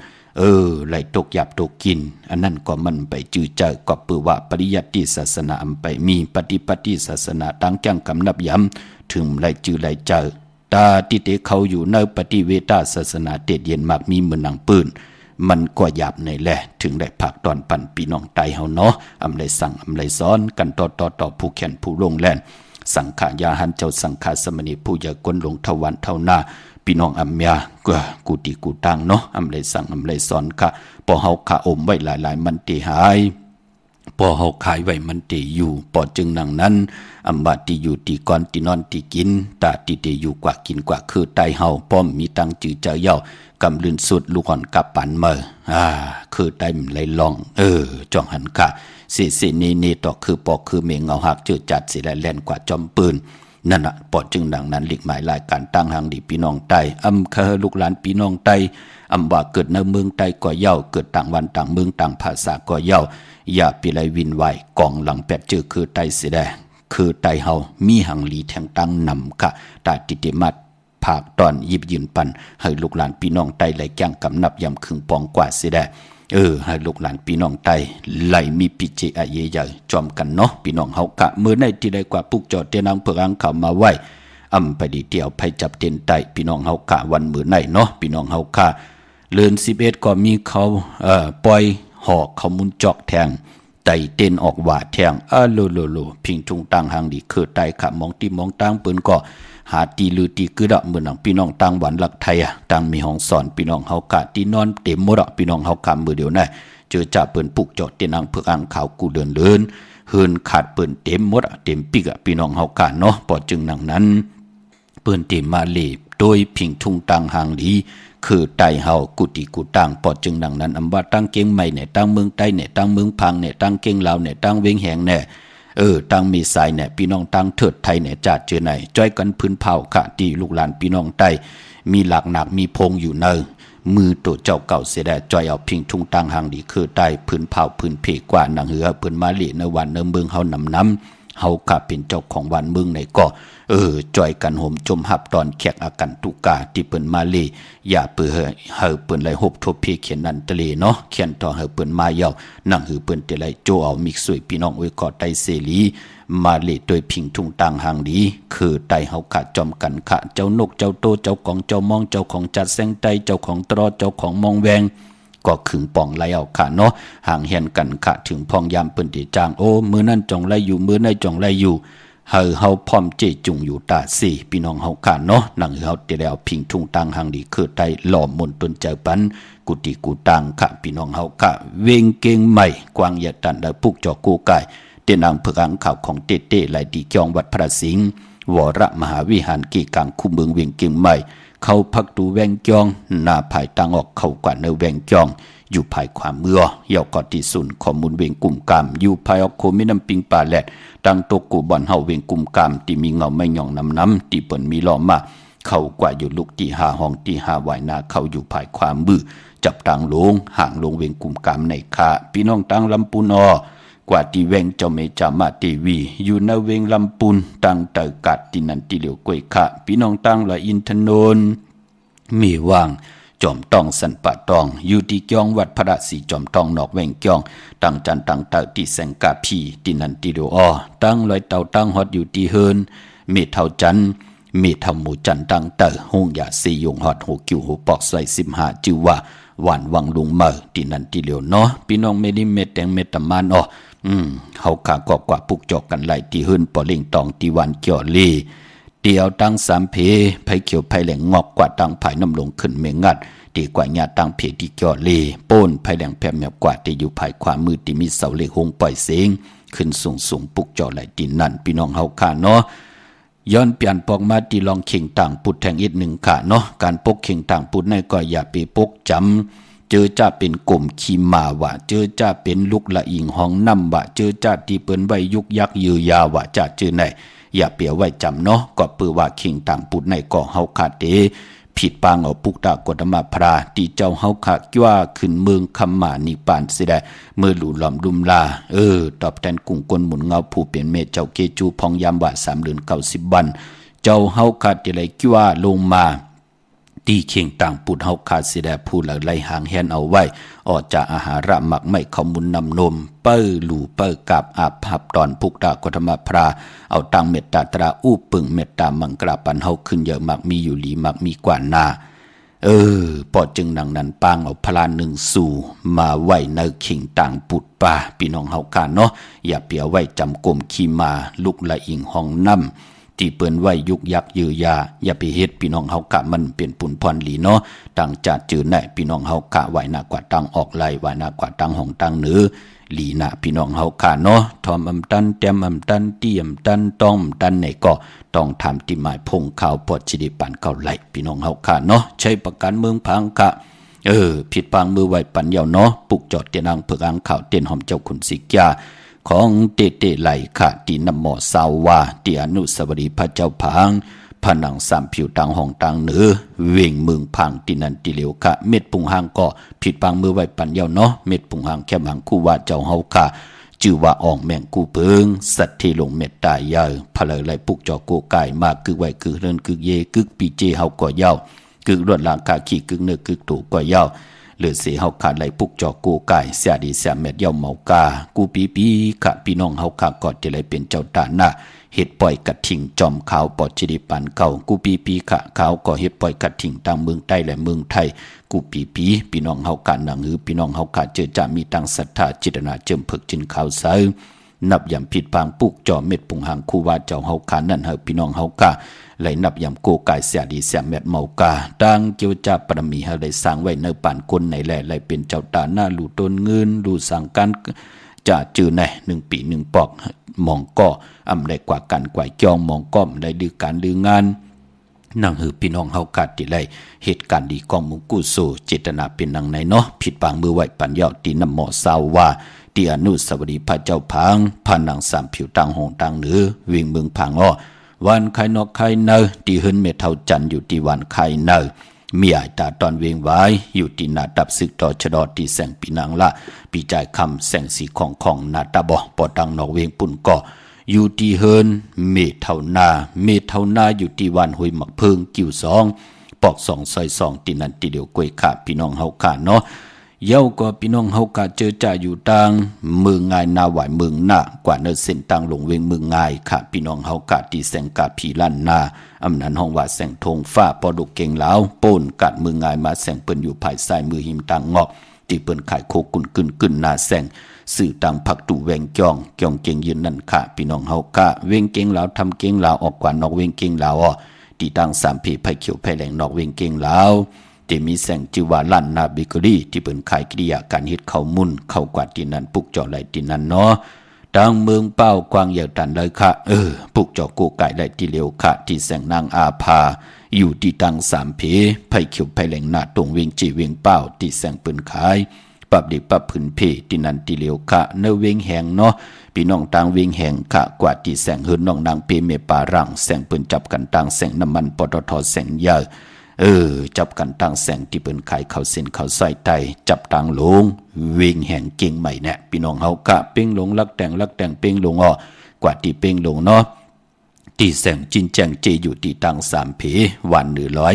ไหลตกหยาบตกกินอันนั้นก็มันไปจือเจอก็ปือว่าปริยัติศาสนาไปมีปฏิศาสนาตั้งจ้างกำนับย้ำถึงไหลจือไหลเจอตาที่เตเขาอยู่ในปฏิเวทศาสนาเตดเย็นมากมีเหมือนหนังปืนมันก็หยาบในแหละถึงได้ผักตอนปั่นพี่น้องไตเฮาเนาะไรสั่งไรซ้อนกันต่อผู้แขนผู้ลงแลนสังขายาหันเจ้าสังขาสมณีผู้อย่ากลลงทวันเท่าหน้าพี่น้องอัมยากูตีกูตังเนาะไรสั่งไรสอนค่ะพอเฮาขาอมไว้หลายมันตีหายพอเฮาขายไว้มันตีอยู่พอจึงนังนั้นอัมบาตีอยู่ตีก่อนตีนอนตีกินตาตีเตอยู่กว่ากินกว่าคือไตเฮาป้อมมีตังจือเจ้าเย้ากำลืนสุดลูกหอนกับปันเมอคือไตมไหลลองจ่องหันค่ะสินี่ต่อคือปอกคือเมงเงาหักเจอจัดสิแล่นกว่าจอมปืนนั่นน่ะปอดจึงดังนั้นหลีกหมายรายการตั้งหางดีพี่น้องไตเคอลูกหลานพี่น้องไตว่าเกิดในเมืองไตก็เย้าเกิดต่างวันต่างเมืองต่างภาษาก็เย้าอย่าปีไรวินไหวกองหลังแปดเจอคือไตสิแดคือไตเฮามีหังลีแทงตั้งนำค่ะตาติติมัดภาคตอนยิบยืนปันให้ลูกหลานพี่น้องไตไหลแก้งกำนับยำคึงปองกว่าสิแดให้ลูกหลานพี่น้องไตไหลมีปิเจอะเยใหญ่จอมกันเนาะพี่น้องเฮากะมือในที่ได้กว่าปุกจอดเตนังเพื่ออังเขามาไว้ไปดีเดียวไปจับเต็นไตพี่น้องเฮากะวันมือในเนาะพี่น้องเฮากะเลือน11ก็มีเขาปล่อยหอกเขามุนจอกแทง ไตเต้นออกว่าแทงโลพิงทุงตังหางดีคือไตขะมองตีมองตังเปิ้นก็หาตีลือตีกึดะเหมือนหนังพี่น้องตังหวานหลักไทยตังมีห้องสอนพี่น้องเฮากะตีนอนเต็มหมดพี่น้องเฮากะมือเดียวน่ะเจอจ่าเปิ้นปุกจอดเตียนางเพื่ออ่างข่าวกูเดินเลินเฮินขาดเปิ้นเต็มหมดเต็มปิกพี่น้องเฮากะเนาะพอจึงหนังนั้นเปิ้นเต็มมาเลโดยพิงทุงตังหางดีคือไตเฮากุติกุตังปอดจึงดังนั้นอำว่าตั้งเก่งใหม่เนี่ยตั้งเมืองใต้เนี่ยตั้งเมืองพังเนี่ยตั้งเก่งลาวเนี่ยตั้งเวียงแหงเนี่ยตั้งมีสายเนี่ยพี่น้องตั้งเถิดไทยเนี่ยจัดเจอไหนจ้อยกันพื้นเผาค่ะที่ลูกหลานพี่น้องใต้มีหลักหนักมีพงอยู่เนอมือตัวเจ้าเก่าเสียได้จ้อยเอาพิงทุงตังหางดีคือใต้พื้นเผาพื้นเพกว่าหนังเหือพื้นมาลีในวันเนเมืองเฮานำเฮาค่ะเป็นเจ้าของวันเมืองไหนก็จอยกันห่มจมหับตอนแขกอากันตุกาที่เปิ้นมาเลอย่าเปื่อเฮาเปิ้นไหลหบทบเพเขียนนันทะเลเนาะเขียนต่อเฮาเปิ้นมาเยานั่งหือเปิ้นเตไหลโจเอามิกสวยพี่น้องอวยกอไตเสรีมาเลโดยพิงทุงต่างหางดีคือไตเฮาขาดจอมกันขะเจ้านกเจ้าโตเจ้าของเจ้ามองเจ้าของจัดแสงไตเจ้าของตรอเจ้าของมองแวงก็ขึงป่องไล่เอาค่ะเนาะห่างเฮียนกันค่ะถึงพองยามเปิ้นติจางโอ้มื้อนั้นจ่องไล่อยู่มื้อนั้นจ่องไล่อยู่เฮาพร้อมเจจุงอยู่ตาสี่พี่น้องเฮาค่ะเนาะนั่งเฮาติแล้วพิงทุงตังหางดีคือไตหล่อมนตนเจอปันกุติกูตังค่ะพี่น้องเฮาค่ะเวงเก่งใหม่กวางยะตันได้ปุกจอกูกายเตนางเพิกอังข่าวของเต้ไหลดีเกียงวัดพระสิงห์วรมหาวิหารกีกังคู่เมืองเวียงเก่งใหม่เข้าพักดูแวงจองหน้าภายตังออกเข้ากว่าเนแวงจองอยู่ภายความเมื่อยาวกอที่สุนข้อมูลเวงกลุ่มกามอยู่ภายออกโคมิน้ำปิงป่าแหลดตั้งตกกูบ่อนเฮาเวงกลุ่มกามที่มีเงาไม่หย่องน้ำที่เปิ้นมีล้อมาเข้ากว่าอยู่ลูกที่หาห้องที่หาไหวนาเข้าอยู่ภายความมือจับตังลงห่างลงเวงกลุ่มกามในคาพี่น้องตังลำปูนอกว่าที่แวงเจ้าเมจามาเทวีอยู่ในเวงลำปูนตั้งเตอกัดที่นันที่เหลียวกวยขะพี่น้องตั้งละอินทนนมีว่างจอมตองสันปะตองอยู่ที่เกียงวัดพระศรีจอมตองนอกแวงเกียงตั้งจันตั้งเตอที่แสงกาพีที่นันที่เหลียวตั้งลอยเตาตั้งฮอดอยู่ที่เฮินเมเท่าจันเมเท่าหมู่จันตั้งเตอหงยาสียงฮอดหูกิวหูปอกใส่15จือว่าหวานวังลุงเมอที่นันที่เหลียวเนาะพี่น้องเมลิเมตแตงเมตตมันเฮาขากอกว่าปุกจอกกันไหลที่เฮิรนปอเล่งตองที่วันเกี่ยวเล่เตียวตั้งสามเพไผเขียวไผแหลงงอกกว่าตั้งไผน้ำลงขึ้นเมงัดดีกว่าญาตั้งเพที่เกี่ยวเล่โป้นไผแหลงแผลแมบกว่าที่อยู่ภายความมืดที่มีเสาเหล็กหงปล่อยเสียงขึ้นสูงปุกจอไหลที่นั่นพี่น้องเฮาขาเนาะย้อนเปลี่ยนปอกมาที่ลองเข่งต่างปุดแทงอีกหนึ่งขาเนาะการปกเข่งต่างปุดในก็อย่าไปปกจำเจอจ้าเป็นกลมขีมาวะเจอจ้าเป็นลุกละอิงห้องน้ำวะเจอจ้าที่เปิ้นไว้ยุกยักยือยาวะจ้าเจอไหนอย่าเปียไว้จำเนาะก็เปือว่าเข่งต่างปุดในก็เฮาขาดเตผิดปางเอาปุกตากฎมาพราที่เจ้าเฮาขาดว่าขึ้นเมืองคำหมานิปานสิได้เมื่อหลู่หลอมดุมลาตอบแทนกุ้งกลหมุนเงาผู้เป็นเมเจ้าเกจูพองยามว่า3 เดือน 90 วันเจ้าเฮาขาดที่ไรกี้ว่าลงมาตีเข่งต่างปุดเฮาขาดสิได้พูดหลายไหลหางแหนเอาไว้ออกจากอาหารหมักไม่ขมุนนำนมเปิ้หลู่เปิ้กับอาภับตอนพุกตากฎมาพราเอาตังเมตตาตราอู้ปึงเมตตามังกราปันเฮาขึ้นเยอะมักมีอยู่หลีมักมีกว่านาปอจึงดังนั้นปางเอาพลาหนึ่งสู่มาไว้ในเข่งต่างปุดป่าพี่น้องเฮากันเนาะอย่าเปียไว้จำกลมขี้มาลุกละอิงห้องน้ำที่เปิ้นไว้ยุกยักยือยาอย่าไปเฮ็ดพี่น้องเฮากะมันเป็นปุ่นพรหลีเนาะตั้งจัดจือไหนพี่น้องเฮากะไว้หน้ากว่าตั้งออกไหลไว้หน้ากว่าตั้งห้องตั้งเหนือหลีนะพี่น้องเฮากะเนาะทอมอำตันแต้มอำตันเตี้ยมตันต้อมตันไหนก็ต้องทำที่หมายพงข่าวปอดสิได้ปานเก่าไหลพี่น้องเฮากะเนาะใช้ประกันเมืองพังกะผิดปางมือไว้ปันยาวเนาะปุกจอดเตียนางเพิกอังข่าวเตียนหอมเจ้าคุณสิกยาของเตไหลค่ะที่นำหมอสาววาที่อนุสาวรีย์พระเจ้าพังผนังสามผิวต่างห้องต่างเหนือเวงเมืองพังที่นันติเหลียวค่ะเม็ดปุงหางก็ผิดปางมือไว้ปันเยาเนาะเม็ดปุงหางแค่หางคู่ว่าเจ้าเฮาค่ะจื่อว่าอ่องแมงกูเปิงสัตว์ที่ลงเม็ดตายยาวพลไหลปุกจอโกกายมากคือไว้คือเรินคือเยกึกปีเจเฮาก็เยากึกรวดลางคาขี้กึกเนื้อกึกถูกก็เยา หรือเสียเฮาขาดไหลปุกจอกูกายเสียดีเสียเม็ดเย่าเมากากูปีค่ะพี่น้องเฮาขากอดจะไหลเป็นเจ้าตาหน้าเฮ็ดปล่อยกัดทิ้งจอมขาวปอดจิดิปันเก่ากูปีค่ะขาวก็เฮ็ดปล่อยกัดทิ้งตามเมืองใต้และเมืองไทยกูปีพี่น้องเฮาขาหนังหือพี่น้องเฮาขาเจอจะมีตังศรัทธาจิตนาเจิมผึกจินขาวใสนับยำผิดปางปุกจอเม็ดปุงหางคูวาเจ้าเฮาขานั่นเฮาพี่น้องเฮากาไหลนับยำโกกายเสียดีเสียเม็ดเมากาดังเกี่ยวจาปรมีเฮาได้สร้างไว้ในป่านคนในแหล่ไหลเป็นเจ้าตาหน้าลู่ต้นเงินลู่สั่งกันจะจือใน1 ปี1ปอกมองก็อำได้กว่ากันกว่าจองมองก้อมได้ดื้อการดื้องานนั่งหือพี่น้องเฮาขาดที่ไรเหตุการณ์ดีกองมุกุโสเจตนาเป็นนังในเนาะผิดปางมือไหวปัญญาตีน้ำหมอสาวว่าที่อนุสาวรีย์พระเจ้าพังพานางสามผิวต่างหงต่างเหนือวิ่งเมืองพังอ้อวันไข่นอกไข่เนอที่หืนเมเท่าจันอยู่ที่วันไข่เนอมีอายตาตอนเวียงไว้อยู่ที่นาดับศึกต่อชะดอที่แสงปีนางละปีจ่ายคำแสงสีของนาตาบอปอดังนอกเวียงปุ่นก่ออยู่ที่เฮินเมเท่านาอยู่ที่วันหุยหมักเพิงกิ่วสองปอกสองซอยสองที่นั่นที่เดียวกวยขาพี่น้องเฮาขาเนาะเย้าก็พี่น้องเฮากะเจอจ่าอยู่ต่างเมืองง่ายนาหวายเมืองหน้ากว่าเนินเส้นต่างลงเวงเมืองง่ายค่ะพี่น้องเฮากะที่แสงกาผีลั่นนาอำนันห้องว่าแสงธงฟ้าปอดุกเก่งลาวโป้นกัดเมืองง่ายมาแสงเปิ้นอยู่ภายซ้ายมือหิมต่างงอกที่เปิ้นขายโคกุนกึ่นนาแสงสื่อต่างผักตู่แวงจองเก่งยืนนั่นค่ะพี่น้องเฮากะเวงเก่งลาวทำเก่งลาวออกกว่านอกเวงเก่งลาวอ้อที่ต่างสามผีไผเขียวไผแหลงนอกเวงเก่งลาวที่มีแสงจิวาลั่นนาบิกรีที่เป็นขายกิริยาการเฮ็ดเข้ามุนเข้ากว่าที่นั้นปุกจ่อไหลที่นั้นเนาะดังเมืองเป้ากวางเหยียวตันเลยค่ะปุกจ่อโกไก่ไหลที่เร็วค่ะที่แสงนางอาภาอยู่ที่ตังสามเพไผเขียวไผแหลงหน้าตรงเวียงจีเวียงเป้าที่แสงปืนขายปับดิปับผืนเพที่นั้นที่เร็วค่ะเนเวียงแหงเนาะพี่น้องต่างเวียงแหงค่ะกว่าที่แสงเฮิรนน้องนางเปเมปารังแสงปืนจับกันต่างแสงน้ำมันปตทแสงยาจับกันตั้งแสงที่เปิ้นขายเขาเส้นเขาใส่ไตจับตังลงวิ่งแห่งเก่งใหม่แน่พี่น้องเฮากะเป้งลงลักแต่งเป้งลงอ้อกว่าที่เป้งลงเนาะที่แสงจินแจงเจอยู่ที่ตังสามเพวัน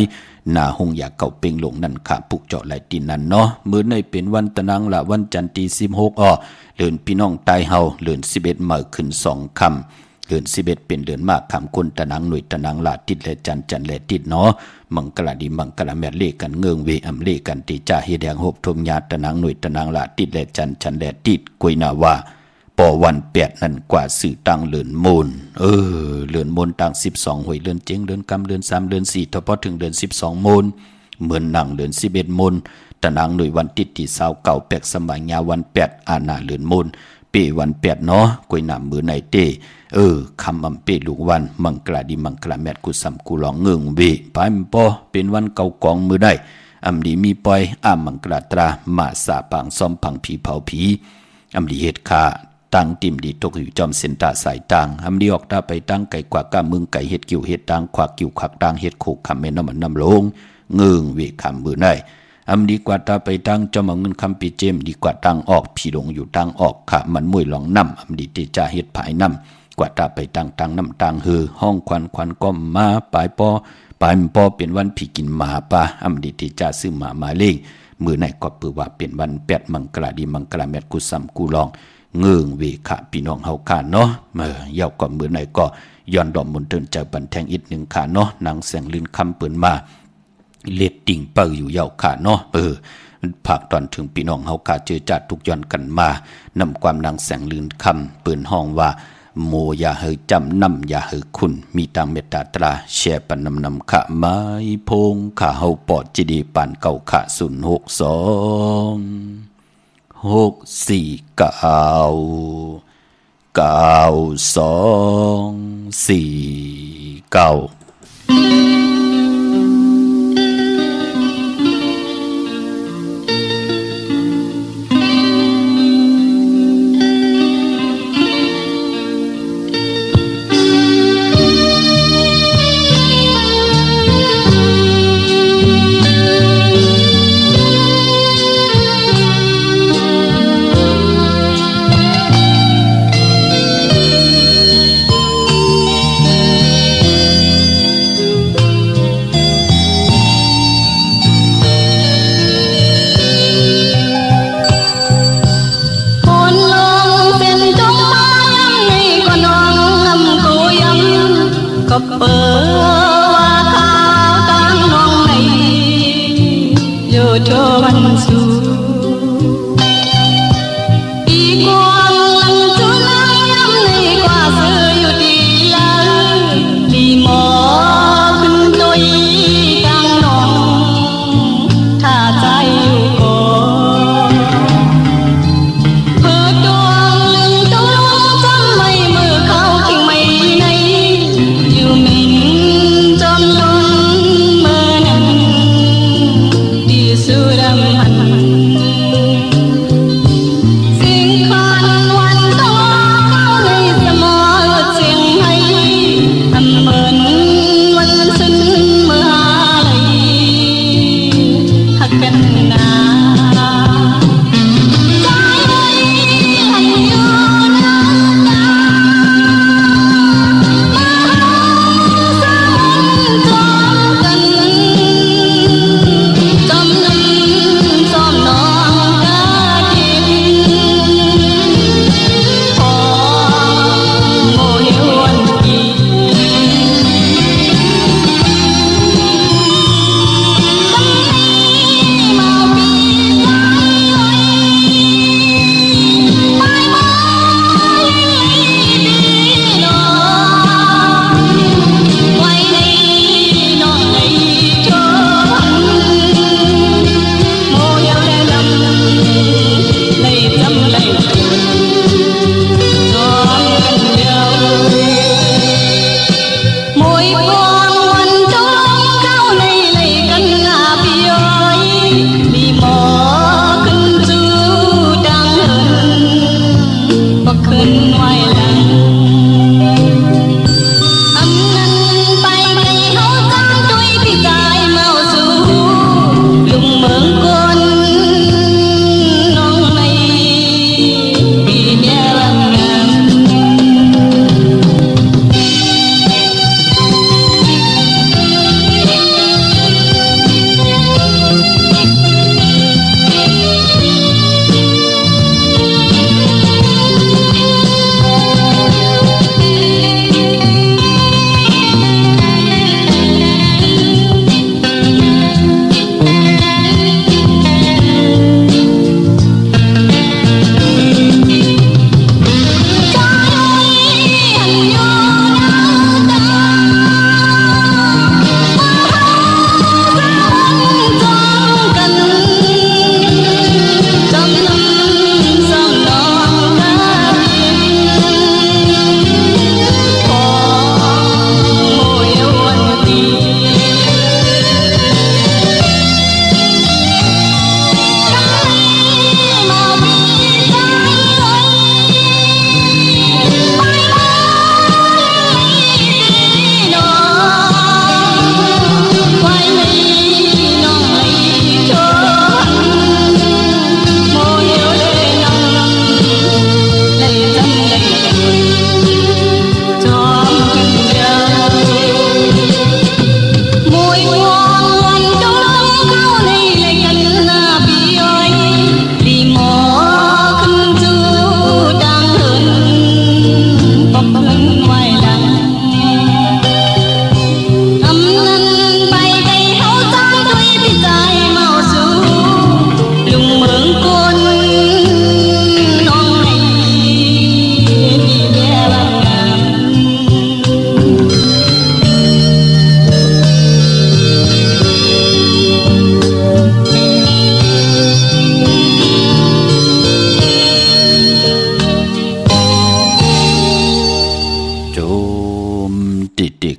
100นาหงอยากเก่าเป้งลงนั่นค่ะปุกเจาะไหลตีนั่นเนาะมื้อในเป็นวันตะนังละวันจันทร์ที่16เดือนพี่น้องตายเฮาเดือน11มื้อขึ้น2ค่ำเดือน11เป็นเดือนมากคำคนตะนังหน่วยตะนังลาติดและจันและติดเนาะมังกลาดีมังกลาแมเลกันเงืองเวอำเลกันติจ่าเฮแดงหบทมญาตะนังหน่วยตะนังลาติดและจันและติดกวยนาว่าปอวัน8นั่นกว่าสื่อตังเลือนมูลเลือนมูลตัง12หวยเลือนเจงเลือนกำเลือน3เลือน4ทพอถึงเลือน12มูลเหมือนหนังเลือน11มูลตะนังหน่วยวันติดที่29แปกสมัยญาวัน8อาณาเลือนมูลเปวัน8เนาะกวยนำมือในเตคำอำเปลูกวันมังกลาดีมังกลาแมดกุสัมกุลองเงืองเวปายมปอเป็นวันเก่ากองมือได้อำดีมีปอยมังกลาตรามาสาปังซ้อมพังผีเผาผีอำดีเฮ็ดคาตั้งติ่มดีตกอยู่จอมเส้นตาสายตังอำดีออกตาไปตั้งไก่กว่ากะมึงไก่เฮ็ดกิ่วเฮ็ดตังขวากกิ่วขวักตังเฮ็ดโคกคำแม่น้ำมันน้ำลงเงืองเวคำมือได้อำดีกว่าตาไปตั้งจอมเอาเงินคำปีเจมดีกว่าตั้งออกผีหลงอยู่ตั้งออกขะมันมวยหลองน้ำอำดีติจ่าเฮ็ดผายน้ำกว่าตาไปตั้งน้ำตังฮือห้องควันก้มมาปลายปอเป็นวันผีกินหมาปาอำดีติจ่าซื้อหมาเล่งมือไหนก็ปือว่าเป็นวัน8มังกลาดีมังกลาแมดกุสัมกุลองเงืองเวคะพี่น้องเฮาค่ะเนาะเยาวก็มือไหนก็ย้อนดอมมนเตินเจอบันแทงอีก1ค่ะเนาะนางแสงลื่นคำเปิ้นมาเล็ดติ่งเปิ้อยู่เยาวค่ะเนาะภาคตอนถึงพี่น้องเฮาค่ะเจอจัดทุกย้อนกันมานำความนางแสงลื่นคำเปิ้นห้องว่าโมอย่าเฮจำนำอย่าเฮคุณมีตังเมตตาตราแช่ปันนำขะไม้พงขะเฮาปอดจิดีปานเก่าขะ0629249 ก็เปิดว่าข้าวตั้งน้องในอยู่ทั่ววันสู่อีกวางลังจุลังย้ำในกว่าเสืออยู่ดีแล้วดีหมอขึ้นตุยตั้งน้องถ้าใจอยู่ก่อนเปิดดวงลึงตัวจำไม่มือเขาทิ้งไม่ในอยู่มินจอมล้นเมื่อนั้นดีสุดำพันสิ่งคันวันตัวเข้าในสมองเสียงให้อำเหมือนวันสิ้นเมื่อไรหักกันนา ใจให้อยู่นานๆมาสานจอมกันจอมน้ำจอมน้องกาดินพอโมเหวันกีมาปีใจไปมาดีน้องไว้ในน้องในชนโมยเอาได้ลำได้จำได้จนกันเดียวมวยกองวันจงเข้าในเลยกันหน้าพี่ย้อยลีหมอขึ้นจูดังเหินบ่ขึ้นไหวหลังอำนั้นไปในเฮาจางตุยพี่กายเมาสู่ลุงเมืองกนน้องในพี่เมียลำงาม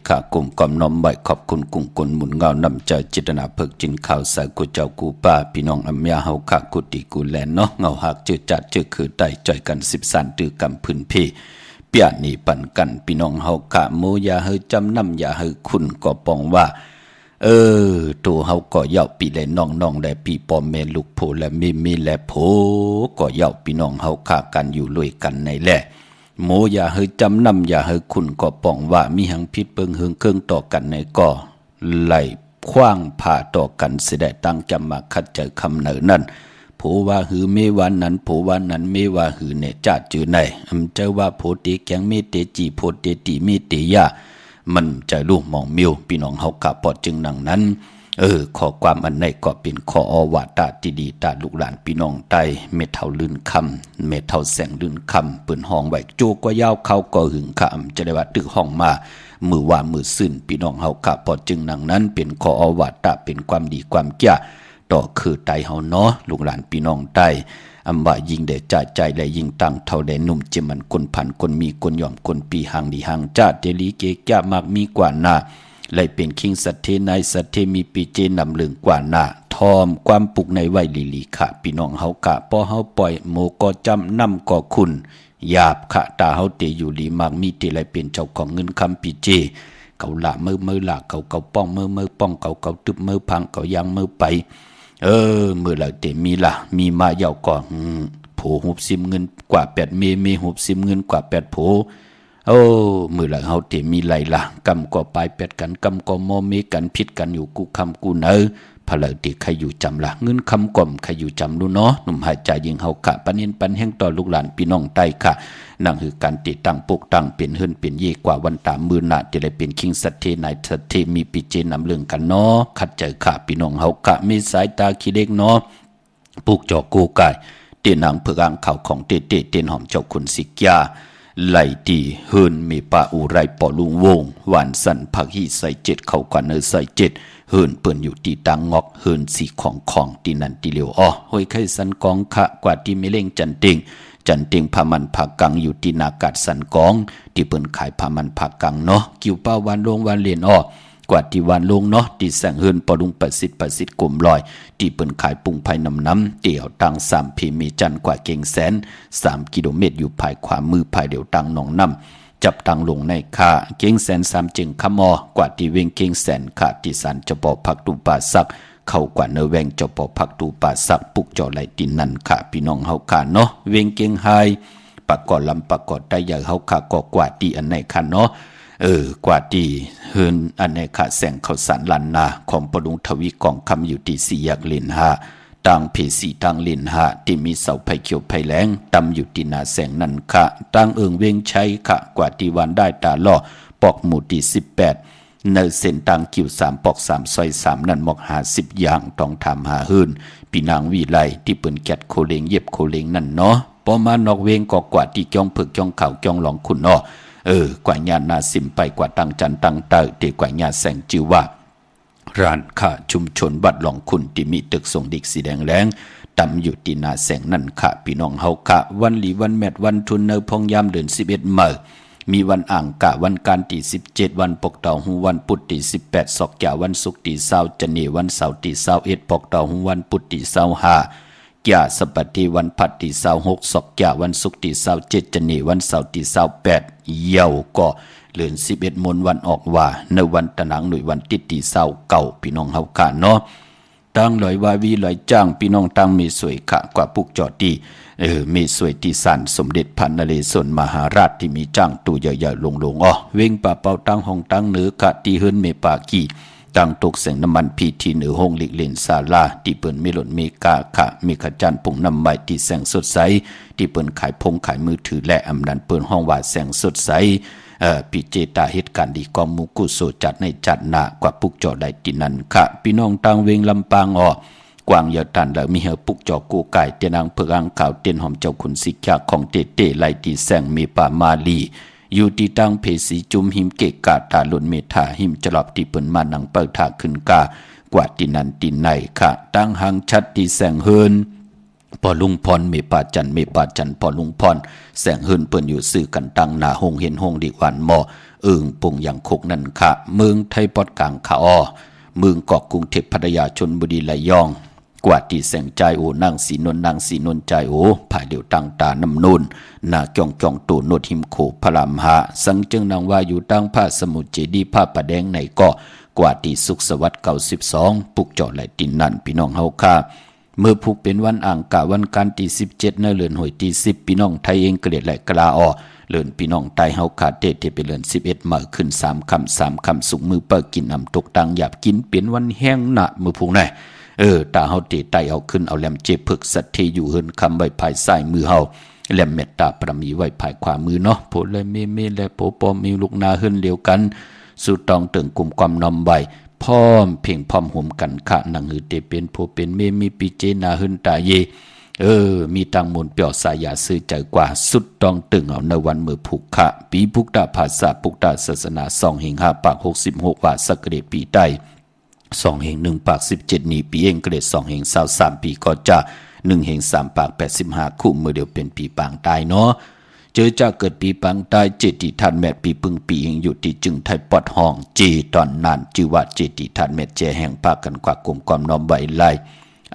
ข้ากลุ่มกอมน้อมใบขอบคุณกุ้งกุนหมุนเงานำใจจิตนาเพิกจินข่าวใส่กูเจ้ากูป้าพี่น้องอัมยาเฮาข้ากุติกูแลนเนาะเงาหักจืดจัดจืดคือได้ใจกัน13ตือกำพื้นพี่เปียนี่ปันกันพี่น้องเฮาข้าโมยาเฮจำนำยาเฮคุณก็ปองว่าตัวเฮาก็เย่าปีแลน้องๆและพี่ปอมแม่ลูกโพและมีและโพก็เย่าพี่น้องเฮาข้ากันอยู่ลุยกันในแหละโมอย่าเฮจำนำอย่าเฮคุณก็ป้องว่ามีหังพิษเปิงเฮืองเครื่องต่อกันในก่อไหลคว้างผ่าต่อกันเสด็จตั้งจำมาคัดใจคำเหนือนั่นโผว่าหือเมวันนั้นโผว่านั้นเมว่าหือเนี่ยจัดจือในเจ้าว่าโผติแกงเมเตจีโผเตติเมเตยา มันใจลูกมองมิวพี่น้องเฮากะปอดจึงหนังนั้นขอความอันไหนก็เป็นขออวาตาที่ดีตาลูกหลานพี่น้องใต้เมเท่าลื่นคำเมเท่าแสงลื่นคำปืนห้องไว้โจกว่ายาวเขาก็หึงคำจะได้ว่าตึกห้องมามือว่ามือซื่นพี่น้องเฮากะปอดจึงหนังนั้นเป็นขออวาตาเป็นความดีความแก่ต่อคือไตเฮาเนาะลูกหลานพี่น้องใต้อำว่ายิงได้จ่าใจและยิงตั้งเท่าแดนนุ่มเจมันคนพันคนมีคนยอมคนปีหางดีหางจ้าเตลีเกแก่มากมีกว่าหน้าเลยเป็นคิงสัตเทนายสัตเทมีปีเจนำเลืองกว่าหน้าทอมความปุกในไว้ลีลีค่ะพี่น้องเฮากะพอเฮาปล่อยโมก็จำนำก็คุณหยาบขะตาเฮาเตอยู่ลีมากมีเตเลยเป็นเจ้าของเงินคำปีเจเกาละมือละเกาป้องมือป้องเกาตึบมือพังเกายางมือไปมือละเตมีละมีมาเยาวก่อนโผหุบซิมเงินกว่า8เมหุบซิมเงินกว่า8โผมือละเฮาเตมีไหลละกำก็ปลาย8กันกำก็โมเมกันผิดกันอยู่กูคำกูเนอพะเลติใครอยู่จำละเงินคำก่อมใครอยู่จำรู้เนาะหนุ่มหายใจยิงเฮากะปันเห็นปันแห่งต่อลูกหลานพี่น้องใต้ค่ะนั่งคือการติดตั้งปลูกตั้งเป็นเฮิรนเป็นเยกว่าวันตามมือหน้าจะได้เป็นคิงสัตเทนายสัตเทมีปีเจนำเรื่องกันเนาะขัดใจค่ะพี่น้องเฮากะมีสายตาขี้เล็กเนาะปลูกจอกกูกายเตียนหนังเพื่ออ่างข่าวของเตเตียนหอมเจ้าคุณสิกยาไหลตีเฮินมีปาอุไรปอลุงวงหวานสันผักฮีใส่7เข้ากว่าเนอใส่7เฮินเปิ้นอยู่ตีตังงอกเฮินสีของตีนันตีเหลียวห้อยไข่สันกองขะกว่าที่ไม่เล่งจันเต็งพามันผักกังอยู่ที่นากาศสันกองที่เปิ้นขายพามันผักกังเนาะกิ้วป้าวันลงวันเลียนกว่าที่วันลงเนาะที่แสงเฮินปอลุงประสิทธิ์กลมลอยที่เปิ้นขายปุงไผ่น้ำเตี่ยวตัง3พีมีจันกว่าเก่งแสน3กิโลเมตรอยู่ภายขวามือภายเดียวตังหนองน้ำจับตังลงในค่าเก่งแสน3จึงขมอกว่าที่เวงเก่งแสนค่าที่สารเจ้าปอพักตูป่าสักเข้ากว่าเนแวงเจ้าปอพักตูป่าสักปุกจ่อไหลตินนั่นค่ะพี่น้องเฮาค่ะเนาะเวงเก่งไฮปากกอดลำปากกอดได้ใหญ่เฮาค่ะก็กว่าที่อันไหนค่ะเนาะกว่าที่เฮินอันในขาแสงเขาสารลันนาของปรุงทวีกองคำอยู่ที่4 แยกเลน5ต่างเพสีต่างเลน5ที่มีเสาไผ่เขียวไผ่แหลงตำอยู่ที่นาแสงนั่นค่ะต่างเวงใช้ค่ะกว่าที่วันได้ตาล่อปอกหมู่ที่18ในเส้นต่างกิ่ว3ปอก3ซอย3นั่นหมอก50อย่างต้องทำหาเฮินพี่นางวิไลที่เปิ้นแกดโคเลงเย็บโคเลงนั่นเนาะพอมานอกเวงก็กว่าที่จ้องผึกจ้องเข่าจ้องหลองคุณกว่าญานาสิมไปกว่าตังจันตังเตอเตกว่าญาแสงจิวว่าร้านค้าชุมชนวัดหลองคุณที่มีตึกส่งดิกสีแดงแรงตำอยู่ที่นาแสงนั่นค่ะพี่น้องเฮาค่ะวันหลีวันแมดวันทุนเนอพองยามเดือน11เมื่อมีวันอ่างกะวันการที่17วันปกเต่าหูวันพุธที่18ศอกแก่วันศุกร์ที่20จันนีวันเสาร์ที่21ปกเต่าหูวันพุธที่25ยาสปฏิวันพัดที่26ศอกยาวันศุกร์ที่27จันนีวันเสาร์ที่28เยาวก็เลือน11มนวันออกว่าในวันตะหนังหน่วยวันติดที่29พี่น้องเฮาค่ะเนาะตั้งลอยวาวีลอยจ้างพี่น้องตั้งมีสวยค่ะกว่าปุกจอดที่มีสวยที่สันสมเด็จพระนเรศวรมหาราชที่มีจ้างตู้ใหญ่ๆลงเว้งป่าเป่าตั้งห้องตั้งเหนือกะที่เฮิรนเมปากีตั้งตกแสงน้ำมันพีทีเหนือห้องหลีกเล่นศาลาที่เปิ้นไม่หล่นมีกาค่ะมีขจันผงน้ำใบที่แสงสดใสที่เปิ้นขายพงขายมือถือและอำนันเปิ้นห้องว่าแสงสดใสปีเจตาเหตุการณ์ดีกอมมุกุโสจัดในจัดหนากว่าปุกจอได้ตินันค่ะพี่น้องตั้งเวงลำปางกวางยาตันแล้วมีเหือปุกจอกูไก่เตียนางเพื่ออ่างข่าวเตียนหอมเจ้าขุนสิกยาของเตไหลที่แสงมีป่ามาลีอยู่ที่ตั้งเพสีจุมหิมเกกาตาลุนเมธาหิมจลอบที่เปิ้นมานังเปิดทาขึ้นกากว่าตินันตินในค่ะตั้งหางชัดที่แสงเฮินพอลุงพรเมปาจันพอลุงพรแสงเฮินเปิ้นอยู่ซื้อกันตั้งหน้าหงเห็นหงดีหวานหมอปุงอย่างคกนั่นค่ะเมืองไทยปอดกลางค่ะเมืองเกาะกรุงเทพพัทยาชลบุรีระยองกว่าที่แสงใจนางสีนนใจภายเดียวตั้งตาน้ำนูนนาจ้องตูโนดหิมโขพรามหาสังจึงนางว่าอยู่ตั้งผ้าสมุทรเจดีผ้าประแดงในเกาะกว่าที่สุขสวัสดิ์92ปุกจอไหลตินนั่นพี่น้องเฮาค่ะเมื่อผูกเป็นวันอ่างกะวันการที่17เนเลือนหวยที่10พี่น้องไทยเองเกลียดไหลกลาเลือนพี่น้องไตเฮาขาเตที่เป็นเลือน11มาขึ้น3คำสุกมือเปิดกินน้ำตกตังหยาบกินเปลี่ยนวันแห้งหนะมือผูกไหนตาเฮาเตไตเอาขึ้นเอาแหลมเจ็บผึกสัตเทอยู่เฮินคำไว้ภายซ้ายมือเฮาแหลมเมตตาประมีไว้ภายขวามือเนาะโผล่เลยเมและโผปอมีลูกนาเฮินเดียวกัน สุดตองตึงกลุ่มความนอมใบพร้อมเพียงพร้อมห่มกันขะหนังหือเตเป็นผู้เป็นเมมีปีเจนาหึนตาเยมีตังมูลเปียวสายาซื้อใจกว่าสุดตองตึงเอาในวันมือผูกขะปีพุกตาภาษาพุกตาศาสนา2 5 ปาก66ว่าสักเดปีใต้2 1 ปาก17นี้ปีเองเกรด2 23ปีก็จะ1 3 ปาก85คู่มือเดียวเป็นปีปางตายเนาะเจอจะเกิดปีปางตายเจติทันแมทปีปึงปีเองอยู่ที่จึงไทยปอดห้องจีตอนนานจิว่าเจติทันแมทเจแห่งปากกันกว่ากลุ่มความน้อมใบไล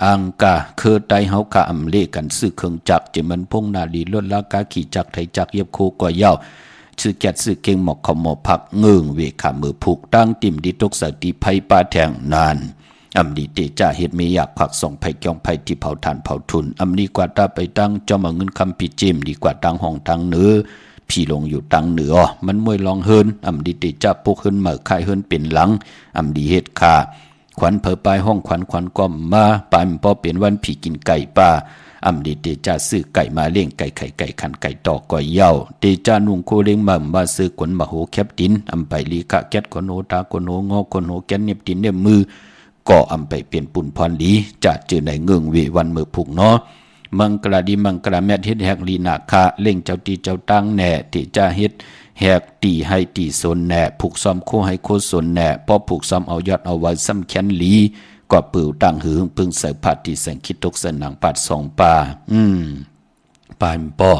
อังกาเคอไตเฮากะอำเลกันซื้อเครื่องจักรเจมันพงนาลีลดลากาขี่จักรไทยจักรเย็บโคก่อยาวซื้อแกดซื้อเก่งหมอกขมอผักเงืองเวขามือผูกตั้งติ่มดิตกสติภัยปาแทงนานอำดีเตจ่าเฮ็ดไม่อยากผักส่งไผ่เกียงไผ่ที่เผาทานเผาทุนอำดีกว่าตาไปตั้งจอมเอาเงินคำผิดจิมดีกว่าตั้งห้องตั้งเหนือพี่ลงอยู่ตั้งเหนือมันมวยลองเฮินอำดีเตจ่าพวกเฮินเหมือไข่เฮินเป็นหลังอำดีเฮ็ดคาขวัญเผอปลายห้องขวัญก้อมมาปานพอเป็นวันผีกินไก่ป่าอำดีเตจ่าซื้อไก่มาเลี้ยงไก่ไข่ไก่ขันไก่ตอกก่อยเย้าเตจ่านุ่งโคเลี้ยงมาซื้อขนมาโหแคบดินอำไปลีกะแก๊ดคนโหตาคนโหงอคนโหแก๊ดเน็บดินเน็บมือก็อำไปเปลี่ยนปุ่นพรลีจะเจอในเงืองเววันมือผูกเนาะมังกราดีมังกราแมทเฮ็ดแหกลีนาคาเล่งเจ้าตีเจ้าตั้งแหน่ที่จะเฮ็ดแหกตีให้ตีสนแหน่ผูกซ้อมโคให้โคสนแหน่พอผูกซ้อมเอายอดเอาไว้ซ้ำแขนลีก็ปืวตั้งหือพึงใส่ผัดที่แสงคิดตกสนังปัดสองป่าปานปอ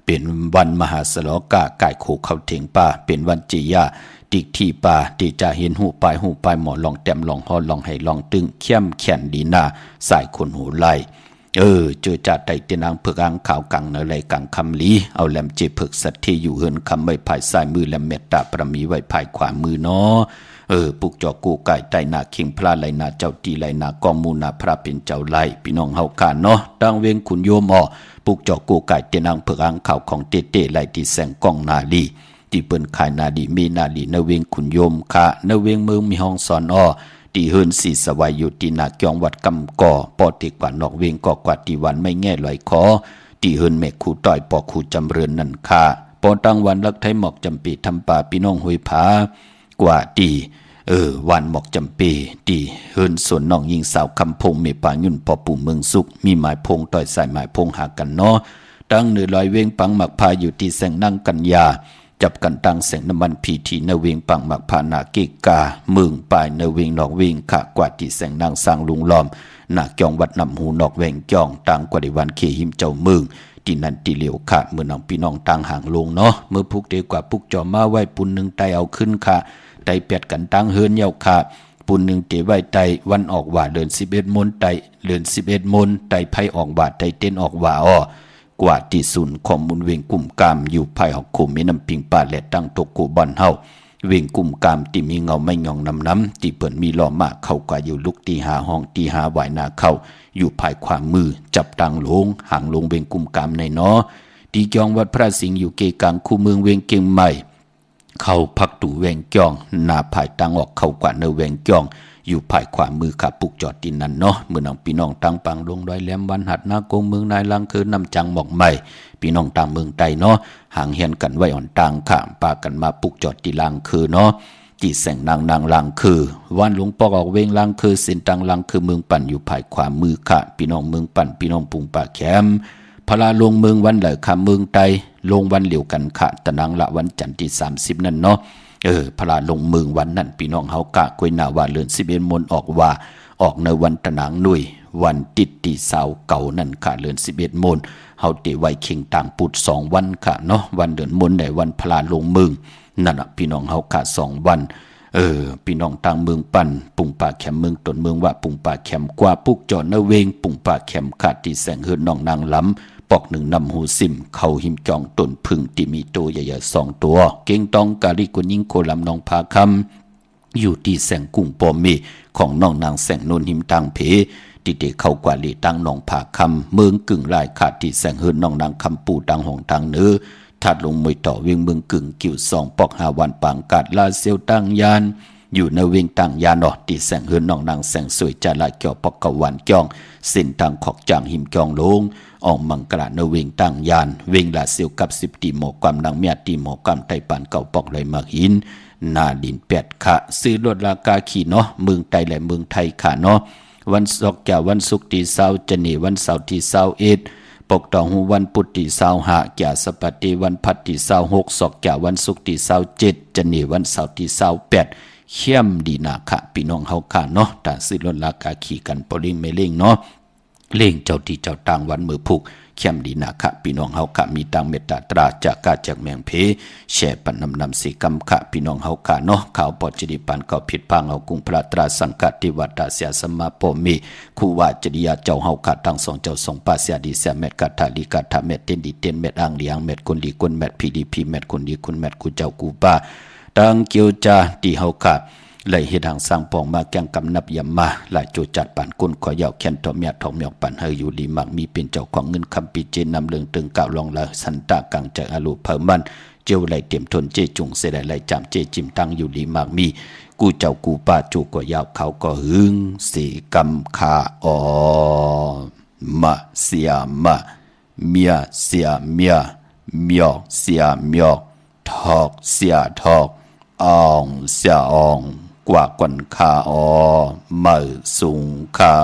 เป็นวันมหาสโลกะก่ายโคเข้าถึงป่าเป็นวันจียาติกที่ป่าตีจะเห็นหูปลายหมอลองแต้มลองฮอลองให้ลองตึงเข้มแขนดีหน้าสายคนหูไหลเจอจัดไต่เตนางเผือกอังข่าวกังเนไรกังคำลีเอาแหลมเจเผือกสัตที่อยู่เฮินคำไว้ภายซ้ายมือแหลมเมตตาประมีไว้ภายขวามือเนาะปุกจอกูไก่ไตนาคิงพระไหลนาเจ้าตีไหลนากองมูนาพระเป็นเจ้าไหลพี่น้องเฮากันเนาะตั้งเวงขุนโยมปุกจอกูไก่เตนางเผือกอังข่าวของเตไหลที่แสงกองนาลีที่เปิ้นขายนาดีมีนาลีนเวงขุนโยมค่ะนเวงเมืองมีห้องสอนตีเฮินสีสวายอยู่ตีนาเกียงวัดกำก่อปอติกว่านอกเวงก่อกว่าตีวันไม่แง่ลอยคอตีเฮินแม่คู่ต่อยปอคู่จำเรือนนั่นค่ะปอตั้งวันลักไทยหมอกจำปีทำป่าพี่น้องห้วยผากว่าตีวันหมอกจำปีตีเฮินส่วนน้องยิงสาวคำพงเมป่ายุ่นปอปู่เมืองสุกมีหมายพงต่อยใส่หมายพงหากันเนาะตั้งเหนือลอยเวงปังหมักพาอยู่ที่แสงนั่งกันยาจับกันตั้งแสงน้ำมันพีทีนเวงปังหมักพานาเกกาเมืองปลายนเวงนอกเวงขะกว่าที่แสงนางสร้างลุงล้อมนาเกียงวัดนำหูนอกเวงจองต่างกว่าในวันเคหิมเจ้าเมืองที่นั่นที่เหลียวขะเมื่อน้องพี่น้องต่างห่างลงเนาะเมื่อพุกเดียวกว่าพุกจอมาไว้ปุ่นหนึ่งไตเอาขึ้นค่ะไตเปียดกันตั้งเฮินเยาค่ะปุ่นหนึ่งเตไว้ไตวันออกว่าเดิน11 มนไตเดิน11 มนไตไพ่ออกว่าไตเต้นออกว่ากว่าที่ศูนย์ข้อมูลเวงกลุ่มกามอยู่ภายหอกคุมมีน้ำปิงป่าและตั้งตกกูบอนเฮาเวงกลุ่มกามที่มีเงาไม่ยองน้ำที่เปิดมีล้อมากเข้ากว่าอยู่ลุกตีหาห้องตีหาไหวนาเข้าอยู่ภายขวามือจับตังลงห่างลงเวงกลุ่มกามในเนาะตีจองวัดพระสิงห์อยู่เกกลางคู่เมืองเวงเกียงใหม่เข้าพักตู่เวงจองหน้าภายตั้งออกเข้ากว่าเนเวงจองอยู่ภายขวามือขับปุกจอดดินนั่นเนาะเมื่อน้องพี่น้องตั้งปังลงดอยแหลมวันหัดนาโกงเมืองนายลังคือนำจังหมอกใหม่พี่น้องต่างเมืองใต้เนาะห่างเฮียนกันไว้อ่อนต่างข้ามปากันมาปุกจอดที่ลังคือเนาะที่แสงนางลังคือวันหลวงปอกออกเวงลังคือสินตังลังคือเมืองปั่นอยู่ภายขวามือค่ะพี่น้องเมืองปั่นพี่น้องปุงป่าแคมพลาลงเมืองวันเหล่คำเมืองใต้ลงวันเหลียวกันค่ะตะนังละวันจันทร์ที่30นั่นเนาะพลาลงเมืองวันนั้นพี่น้องเฮากะกวยนาว่าเลือน11 มนออกว่าออกในวันตะนางหนุ่ยวันติดตีสาวเก่านั่นค่ะเลือน11 มนเฮาเตไว้เข่งต่างปุด2 วันค่ะเนาะวันเดือนมนในวันพลาลงเมืองนั่นน่ะพี่น้องเฮากะ2 วันพี่น้องต่างเมืองปั่นปุ่งป่าแคมเมืองตนเมืองว่าปุ่งป่าแคมกว่าปุกจอเนเวงปุ่งป่าแคมขาดที่แสงเฮือนน้องนางล้ำปอกหนึ่งนำหูซิมเข้าหิมจองต้นพึ่งที่มีตัวใหญ่ๆ2 ตัวเก่งตองกาลิกุยิ่งโคลำน้องพาคำอยู่ที่แสงกุ้งปอมีของน้องนางแสงนนหิมตังเพที่เด็กเข้ากว่าลีตั้งน้องพาคำเมืองกึ่งลายขาดที่แสงเฮือนน้องนางคำปูตังหงตังเนื้อถัดลงมวยต่อเวียงเมืองกึ่งกิ่ว2 ปอก5 วันปางกาดลาเซียวตั้งยานอยู่ในเวียงต่างยานที่แสงเฮือนน้องนางแสงสวยจาลาเกี่ยวปอกกะวันจ้องสินทางขอกจางหิมจองลงออกมังกระในเวงตั้งยานเวงลาเซียวกับ10 ตีหมอความนางเมียตีหมอความไตปานเก่าปอกเลยมาหิน นาดินแปดค่ะซื้อลดราคาขี่เนาะเมืองไทยและเมืองไทยค่ะเนาะวันศุกร์จากวันศุกร์ที่20จะนี่วันเสาร์ที่21ปกตองหูวันพุธที่25แก่สปฏิวันพัดที่26ศอกจากวันศุกร์ที่27จะนี่วันเสาร์ที่28เข้มดีนาค่ะพี่น้องเฮาค่ะเนาะถ้าซื้อลดราคาขี่กันปริงไม่เล่งเนาะเล่งเจ้าที่เจ้าต่างวันมือผูกเข้มดีนาค่ะพี่น้องเฮาค่ะมีตังเมตตาตราจากกาจากแมงเพแช่ปันนำสีกำค่ะพี่น้องเฮาค่ะเนาะข่าวปอจดิปันก็ผิดพังเอากุงพระตราสังกัดที่วัดตาเสียสมาโปมีคู่ว่าจริยาเจ้าเฮาค่ะตั้งสองเจ้าสองปาเสียดีเสียเม็ดกัตถาลีกัตถาเม็ดเต้นดีเต้นเม็ดอ่างเลียงเม็ดคนดีคนเม็ดพีดีพีเม็ดคนดีคนเม็ดกูเจ้ากูป้าตั้งเกียวจาที่เฮาค่ะไหลเหตุทางสร้างปองมาแกงกำนับยำมาหลายจูจัดปันกุนขอยาวแค้นทอมยาทองเมียกปันเฮยอยู่ลีมักมีเป็นเจ้าของเงินคำปีเจนนำเลืองตึงเก่าลองละสันตากังจากอาลูเพิ่มมันเจียวไหลเต็มทนเจจุงเสดไหลจำเจจิมตั้งอยู่ลีมักมีกูเจ้ากูป้าจูก็ยาวเขาก็หึงสีกำคาออมาเสียมาเมียเสียเมียเมียเสียเมียทอกเสียทอกอองเสียอองกว่ากวนคาออมือสูงคา